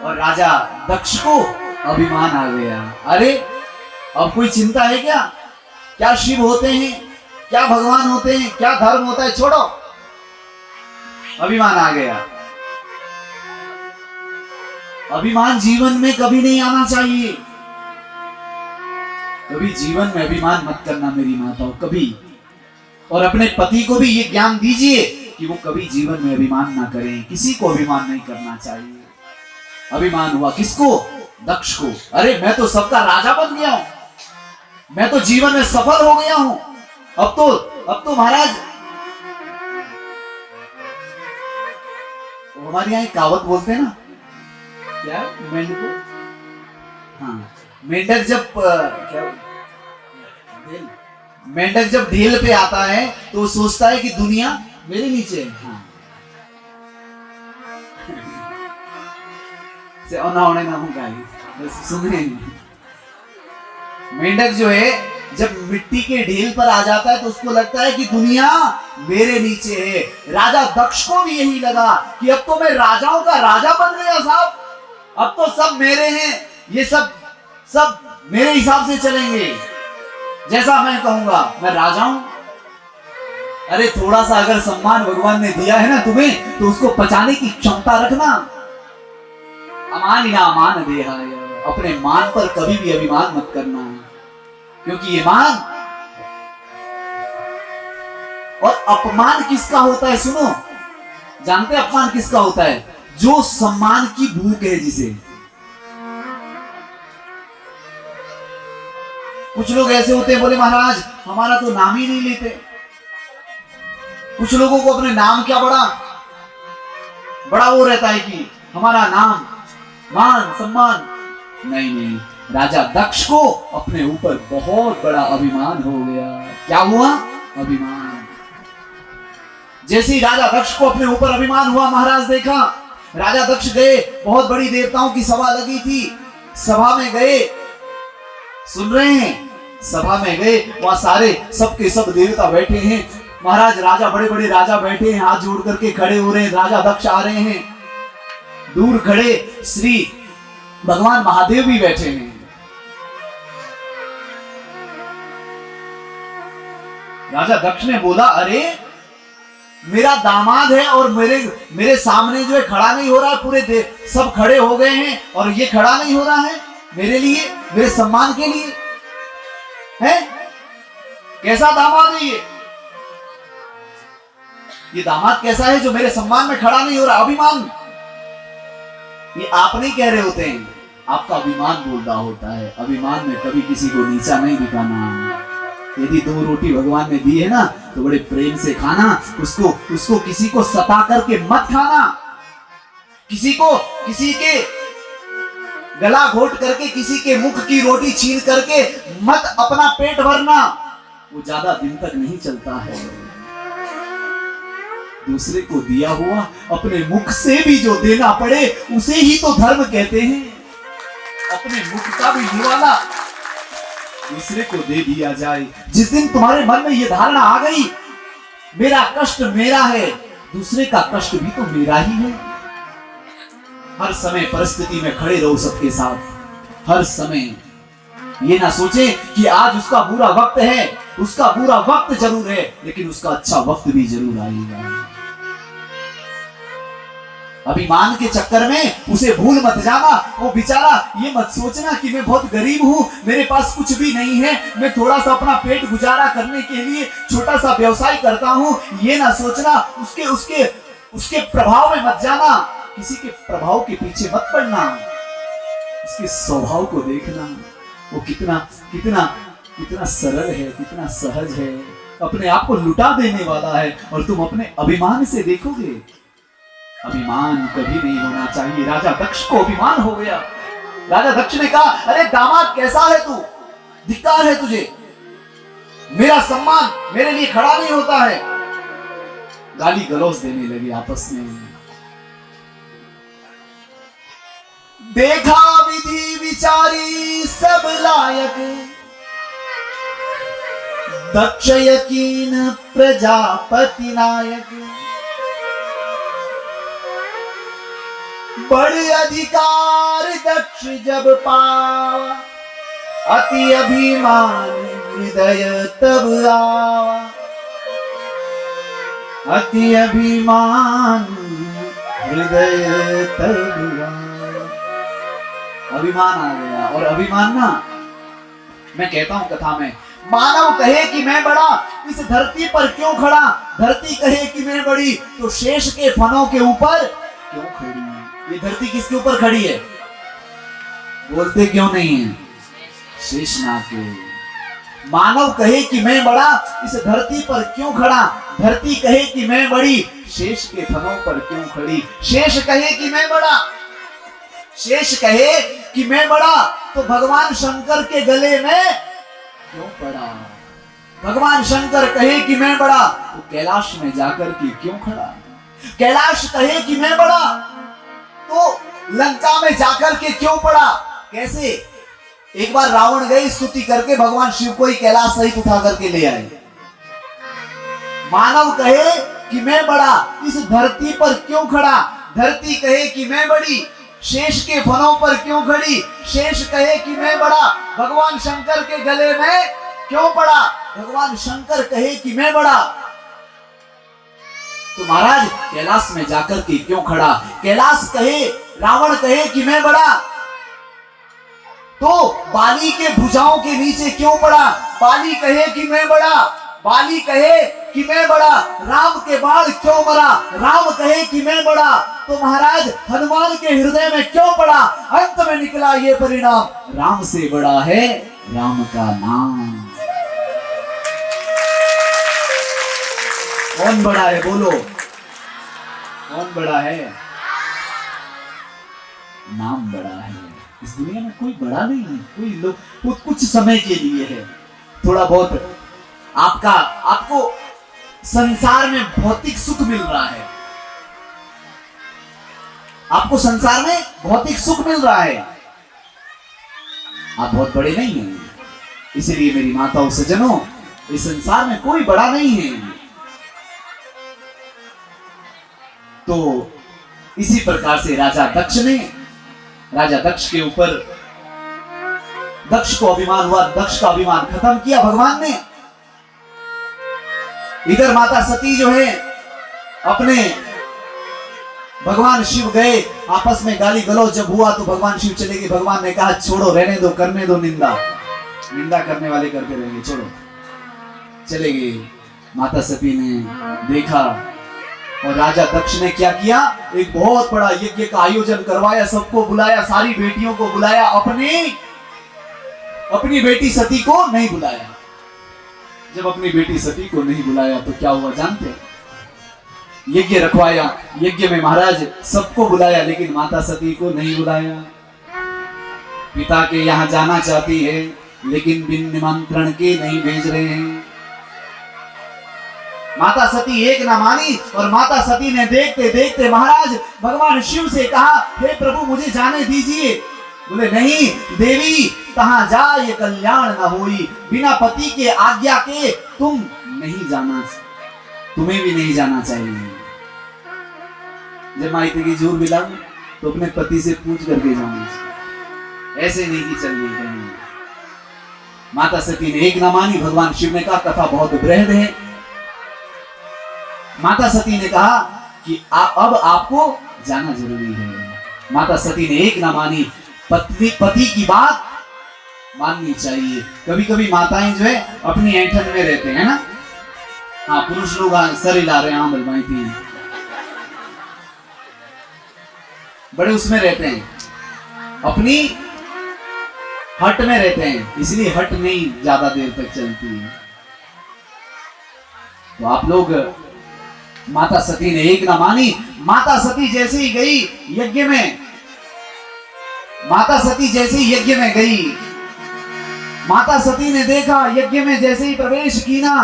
S2: और राजा दक्ष को अभिमान आ गया, अरे अब कोई चिंता है क्या? क्या शिव होते हैं, क्या भगवान होते हैं, क्या धर्म होता है, छोड़ो। अभिमान आ गया। अभिमान जीवन में कभी नहीं आना चाहिए। कभी जीवन में अभिमान मत करना मेरी माताओं, कभी। और अपने पति को भी ये ज्ञान दीजिए कि वो कभी जीवन में अभिमान ना करें। किसी को अभिमान नहीं करना चाहिए। अभिमान हुआ किसको? दक्ष को। अरे मैं तो सबका राजा बन गया हूं, मैं तो जीवन में सफल हो गया हूं, अब तो महाराज। हमारे यहाँ कहावत बोलते हैं ना, क्या मेंढक, हाँ मेंढक जब मेंढक जब ढेल पे आता है तो सोचता है कि दुनिया मेरे नीचे है। हाँ। सुने, मेंढक जो है जब मिट्टी के ढेल पर आ जाता है तो उसको लगता है कि दुनिया मेरे नीचे है। राजा दक्ष को भी यही लगा कि अब तो मैं राजाओं का राजा बन गया साहब, अब तो सब मेरे हैं, ये सब मेरे हिसाब से चलेंगे, जैसा मैं कहूंगा मैं राजा हूं। अरे थोड़ा सा अगर सम्मान भगवान ने दिया है ना तुम्हें, तो उसको पचाने की क्षमता रखना। अमान ना अमान देहा, अपने मान पर कभी भी अभिमान मत करना, क्योंकि ये मान और अपमान किसका होता है? सुनो, जानते हैं अपमान किसका होता है? जो सम्मान की भूख है जिसे। कुछ लोग ऐसे होते हैं, बोले महाराज हमारा तो नाम ही नहीं लेते। कुछ लोगों को अपने नाम क्या बड़ा वो रहता है कि हमारा नाम, मान सम्मान। नहीं, राजा दक्ष को अपने ऊपर बहुत बड़ा अभिमान हो गया। क्या हुआ? अभिमान। जैसे ही राजा दक्ष को अपने ऊपर अभिमान हुआ, महाराज देखा, राजा दक्ष गए, बहुत बड़ी देवताओं की सभा लगी थी, सभा में गए, सुन रहे हैं, सभा में गए, वहां सारे सबके सब देवता बैठे हैं। महाराज राजा, बड़े बड़े राजा बैठे हैं, हाथ जोड़ करके खड़े हो रहे हैं। राजा दक्ष आ रहे हैं, दूर खड़े श्री भगवान महादेव भी बैठे हैं। राजा दक्ष ने बोला, अरे मेरा दामाद है और मेरे सामने जो है खड़ा नहीं हो रहा है, पूरे सब खड़े हो गए हैं और ये खड़ा नहीं हो रहा है मेरे लिए, मेरे सम्मान के लिए है? कैसा दामाद है ये दामाद कैसा है जो मेरे सम्मान में खड़ा नहीं हो रहा? अभिमान। ये आप नहीं कह रहे होते हैं, आपका अभिमान बोल रहा होता है। अभिमान में कभी किसी को नीचा नहीं दिखाना। यदि 2 रोटी भगवान ने दी है ना तो बड़े प्रेम से खाना, उसको किसी को सता करके मत खाना, किसी के गला घोट करके, किसी के मुख की रोटी छीन करके मत अपना पेट भरना, वो ज्यादा दिन तक नहीं चलता है। दूसरे को दिया हुआ अपने मुख से भी जो देना पड़े उसे ही तो धर्म कहते हैं। अपने मुख का भी निवाला दूसरे को दे दिया जाए। जिस दिन तुम्हारे मन में यह धारणा आ गई मेरा कष्ट मेरा है, दूसरे का कष्ट भी तो मेरा ही है। हर समय परिस्थिति में खड़े रहो सबके साथ। हर समय ये ना सोचे कि आज उसका बुरा वक्त है, उसका बुरा वक्त जरूर है लेकिन उसका अच्छा वक्त भी जरूर आएगा। अभिमान के चक्कर में उसे भूल मत जाना। वो बेचारा ये मत सोचना कि मैं बहुत गरीब हूं, मेरे पास कुछ भी नहीं है, मैं थोड़ा सा अपना पेट गुजारा करने के लिए छोटा सा व्यवसाय करता हूं, ये ना सोचना। उसके प्रभाव में मत जाना, किसी के प्रभाव के पीछे मत पड़ना। उसके स्वभाव को देखना, वो कितना सरल है, कितना सहज है, अपने आप को लुटा देने वाला है। और तुम अपने अभिमान से देखोगे, अभिमान कभी नहीं होना चाहिए। राजा दक्ष को अभिमान हो गया। राजा दक्ष ने कहा, अरे दामाद कैसा है तू, धिक्कार है तुझे, मेरा सम्मान मेरे लिए खड़ा नहीं होता है। गाली गलौज देने लगे आपस में। देखा विधि विचारी सब लायक, दक्ष यकीन प्रजापति नायक। बड़े अधिकार दक्ष जब पावा, अति अभिमान हृदय तब आवा। अति अभिमान हृदय तब आवा। अभिमान आ गया। और अभिमान ना, मैं कहता हूं कथा में, मानव कहे कि मैं बड़ा, इस धरती पर क्यों खड़ा। धरती कहे कि मैं बड़ी, तो शेष के फनों के ऊपर क्यों खड़ी। ये धरती किसके ऊपर खड़ी है, बोलते क्यों नहीं है, शेषनाग के। मानव कहे कि मैं बड़ा, इस धरती पर क्यों खड़ा। धरती कहे कि मैं बड़ी, शेष के फनों पर क्यों खड़ी। शेष कहे कि मैं बड़ा, शेष कहे कि मैं बड़ा, तो भगवान शंकर के गले में क्यों पड़ा। भगवान शंकर कहे कि मैं बड़ा, तो कैलाश में जाकर के क्यों खड़ा। कैलाश कहे कि मैं बड़ा, तो लंका में जाकर के क्यों पड़ा। कैसे, एक बार रावण गए स्तुति करके, भगवान शिव को ही कैलाश सहित उठा करके ले आए। मानव कहे कि मैं बड़ा, इस धरती पर क्यों खड़ा। धरती कहे कि मैं बड़ी, शेष के फनों पर क्यों खड़ी। शेष कहे कि मैं बड़ा, भगवान शंकर के गले में क्यों पड़ा। भगवान शंकर कहे कि मैं बड़ा, तो महाराज कैलाश में जाकर के क्यों खड़ा। कैलाश कहे, रावण कहे कि मैं बड़ा, तो बाली के भुजाओं के नीचे क्यों पड़ा। बाली कहे कि मैं बड़ा, बाली कहे कि मैं बड़ा, राम के बाण क्यों मरा। राम कहे कि मैं बड़ा, तो महाराज हनुमान के हृदय में क्यों पड़ा। अंत में निकला ये परिणाम, राम से बड़ा है राम का नाम। कौन बड़ा है, बोलो कौन बड़ा है। नाम बड़ा है। इस दुनिया में कोई बड़ा नहीं है। कोई लोग कुछ समय के लिए है, थोड़ा बहुत आपको संसार में भौतिक सुख मिल रहा है। आपको संसार में भौतिक सुख मिल रहा है, आप बहुत बड़े नहीं हैं। इसलिए मेरी माताओं सज्जनों, इस संसार में कोई बड़ा नहीं है। तो इसी प्रकार से राजा दक्ष के ऊपर, दक्ष को अभिमान हुआ, दक्ष का अभिमान खत्म किया भगवान ने। इधर माता सती जो है अपने, भगवान शिव गए, आपस में गाली गलौज जब हुआ तो भगवान शिव चले गए। भगवान ने कहा छोड़ो, रहने दो, करने दो निंदा करने वाले करते रहेंगे, छोड़ो, चले गए। माता सती ने देखा और राजा दक्ष ने क्या किया, एक बहुत बड़ा यज्ञ का आयोजन करवाया, सबको बुलाया, सारी बेटियों को बुलाया, अपनी बेटी सती को नहीं बुलाया। जब अपनी बेटी सती को नहीं बुलाया तो क्या हुआ जानते हैं? यज्ञ रखवाया, यज्ञ में महाराज सबको बुलाया, लेकिन माता सती को नहीं बुलाया। पिता के यहाँ जाना चाहती है, लेकिन बिन निमंत्रण के नहीं भेज रहे हैं। माता सती एक न मानी, और माता सती ने देखते देखते महाराज भगवान शिव से कहा, हे प्रभु मुझे जाने दीजिए। बोले नहीं देवी, कहां जाए कल्याण न होई, बिना पति के आज्ञा के तुम नहीं जाना, तुम्हें भी नहीं जाना चाहिए। जब माइते की जोर मिला तो अपने पति से पूछ करके जाऊंगा, ऐसे नहीं कि चल रही है। माता सती ने एक न मानी। भगवान शिव ने कहा कथा बहुत बृहद है। माता सती ने कहा कि अब आपको जाना जरूरी है। माता सती ने एक न मानी। पति की बात माननी चाहिए। कभी कभी माताएं जो है अपनी ऐंठन में रहते हैं ना। हाँ, पुरुष लोग सर हिला रहे हैं, हाँ बलवाई थी, बड़े उसमें रहते हैं, अपनी हट में रहते हैं, इसलिए हट नहीं ज्यादा देर तक चलती है। तो आप लोग, माता सती ने एक न मानी। माता सती जैसे ही गई यज्ञ में, माता सती जैसे ही यज्ञ में गई, माता सती ने देखा यज्ञ में जैसे ही प्रवेश की ना,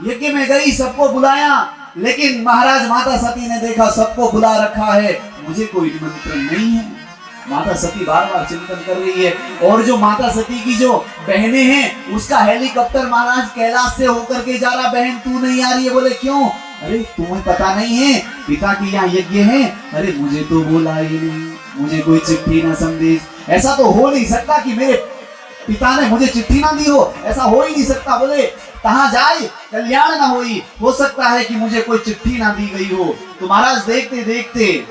S2: यज्ञ में गई, सबको बुलाया, लेकिन महाराज माता सती ने देखा सबको बुला रखा है, मुझे कोई निमंत्रण नहीं है। माता सती बार बार चिंतन कर रही है। और जो माता सती की जो बहनें हैं, उसका हेलीकॉप्टर महाराज कैलाश से होकर के जा रहा, बहन तू नहीं आ रही है। बोले क्यों? अरे तुम्हें पता नहीं है पिता की यहाँ यज्ञ है। अरे मुझे तो बोला ही नहीं, मुझे कोई चिट्ठी ना संदेश, ऐसा तो हो नहीं सकता कि मेरे पिता ने मुझे चिट्ठी ना दी हो, ऐसा हो ही नहीं सकता। बोले कहां जाए कल्याण ना होई, हो सकता है कि मुझे कोई चिट्ठी ना दी गई हो। तो महाराज देखते देखते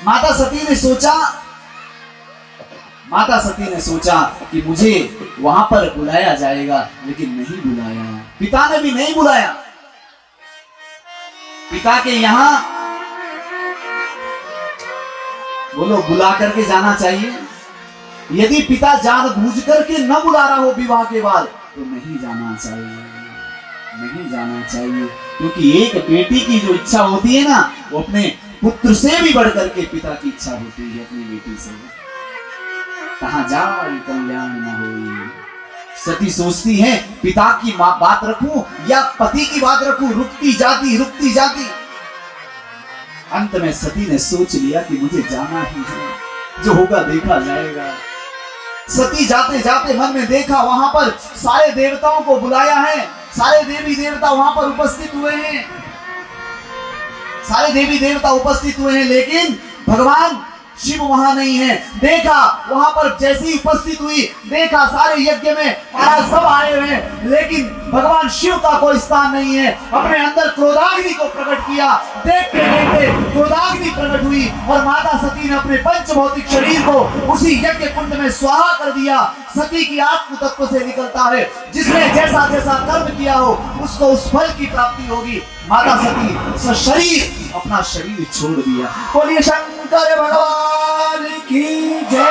S2: माता सती ने सोचा कि मुझे वहां पर बुलाया जाएगा, लेकिन नहीं बुलाया। पिता ने भी नहीं बुलाया। पिता के यहां बोलो बुला करके जाना चाहिए। यदि पिता जानबूझ करके न बुला रहा हो विवाह के बाद, तो नहीं जाना चाहिए, नहीं जाना चाहिए। क्योंकि एक बेटी की जो इच्छा होती है ना, वो अपने पुत्र से भी बढ़कर के पिता की इच्छा होती है अपनी बेटी से। कहां जाए कल्याण न होई। सती सोचती है पिता की बात रखूं या पति की बात रखूं, रुकती जाती। अंत में सती ने सोच लिया कि मुझे जाना ही है, जो होगा देखा जाएगा। सती जाते जाते मन में देखा वहां पर सारे देवताओं को बुलाया है, सारे देवी देवता वहां पर उपस्थित हुए हैं, सारे देवी देवता उपस्थित हुए हैं, लेकिन भगवान शिव वहां नहीं है। देखा वहां पर जैसी उपस्थित हुई, देखा सारे यज्ञ में महाराज सब आए हुए हैं, लेकिन भगवान शिव का कोई स्थान नहीं है। अपने अंदर क्रोधाग्नि को प्रकट किया। देखते देखते क्रोधाग्नि प्रकट हुई और माता सती ने अपने पंचभौतिक शरीर को उसी यज्ञ कुंड में स्वाहा कर दिया। सती की आत्म तत्व से निकलता है, जिसने जैसा जैसा कर्म किया हो उसको उस फल की प्राप्ति होगी। माता सती सशरीर अपना शरीर छोड़ दिया। बोलिए शंकर भगवान की जय।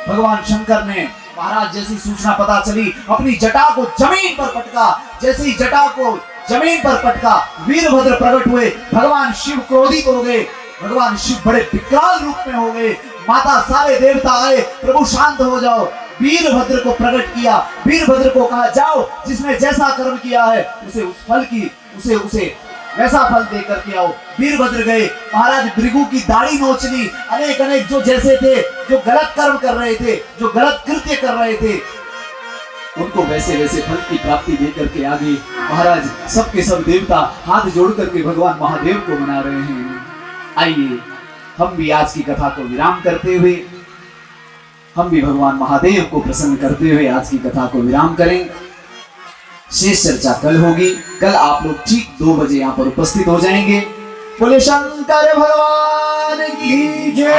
S2: भगवान शंकर ने महाराज जैसी सूचना पता चली, अपनी जटा को जमीन पर पटका। जैसे ही जटा को जमीन पर पटका, वीरभद्र प्रकट हुए। भगवान शिव क्रोधित हो गए, भगवान शिव बड़े विकराल रूप में हो गए। माता सारे देवता आए, प्रभु शांत हो जाओ। वीरभद्र को प्रकट किया, वीरभद्र को कहा जाओ, जिसने जैसा कर्म किया है उसे उस फल की उसे वैसा फल दे करके आओ। वीरभद्र गए, महाराज भृगु की दाढ़ी नोच ली। अनेक जो जैसे थे, जो गलत कर्म कर रहे थे, जो गलत कृत्य कर रहे थे, उनको वैसे वैसे फल की प्राप्ति दे करके आ गए। महाराज सबके सब देवता हाथ जोड़ करके भगवान महादेव को मना रहे हैं। आइए हम भी आज की कथा को विराम करते हुए, हम भी भगवान महादेव को प्रसन्न करते हुए आज की कथा को विराम करें। शेष चर्चा कल होगी। कल आप लोग ठीक 2 बजे यहाँ पर उपस्थित हो जाएंगे। बोले शंकर भगवान की जय।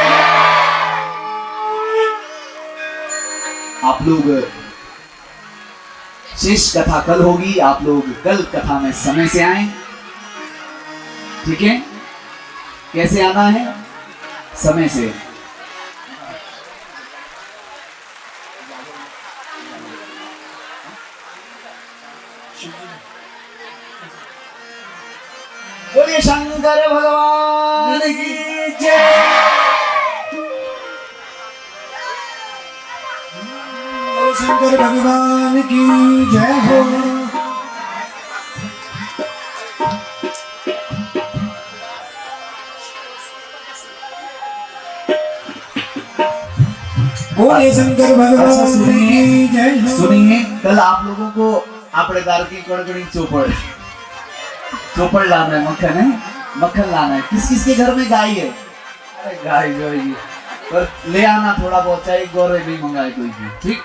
S2: आप लोग, शेष कथा कल होगी, आप लोग कल कथा में समय से आए, ठीक है? कैसे आना है? समय से। शंकर भगवान की जय।
S1: बोलो शंकर भगवान की जय हो। बोले शंकर भगवान की जय हो।
S2: सुनिए, कल आप लोगों को आपने दार की कड़कड़ी चौपड़ लाना है, मक्खन लाना है। किस किस के घर में गाय है? अरे गाय जो है पर ले आना थोड़ा बहुत, चाहे गौरे भी मंगाए कोई भी, ठीक।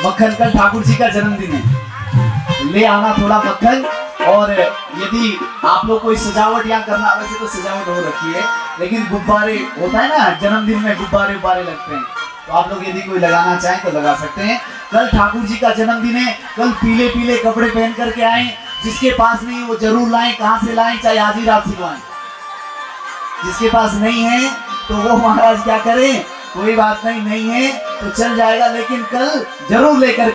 S2: मक्खन, कल ठाकुर जी का जन्मदिन है, ले आना थोड़ा मक्खन। और यदि आप लोग कोई सजावट यहाँ करना, वैसे तो सजावट हो रखी है, लेकिन गुब्बारे होता है ना जन्मदिन में, गुब्बारे लगते हैं, तो आप लोग यदि कोई लगाना चाहें तो लगा सकते हैं। कल ठाकुर जी का जन्मदिन है, कल पीले पीले कपड़े पहन करके आए। जिसके पास नहीं वो जरूर लाएं। कहां से लाएं? चाहे आज ही रात सिलवाएं। जिसके पास नहीं है तो वो महाराज क्या करें, कोई बात नहीं है तो चल जाएगा, लेकिन कल जरूर लेकर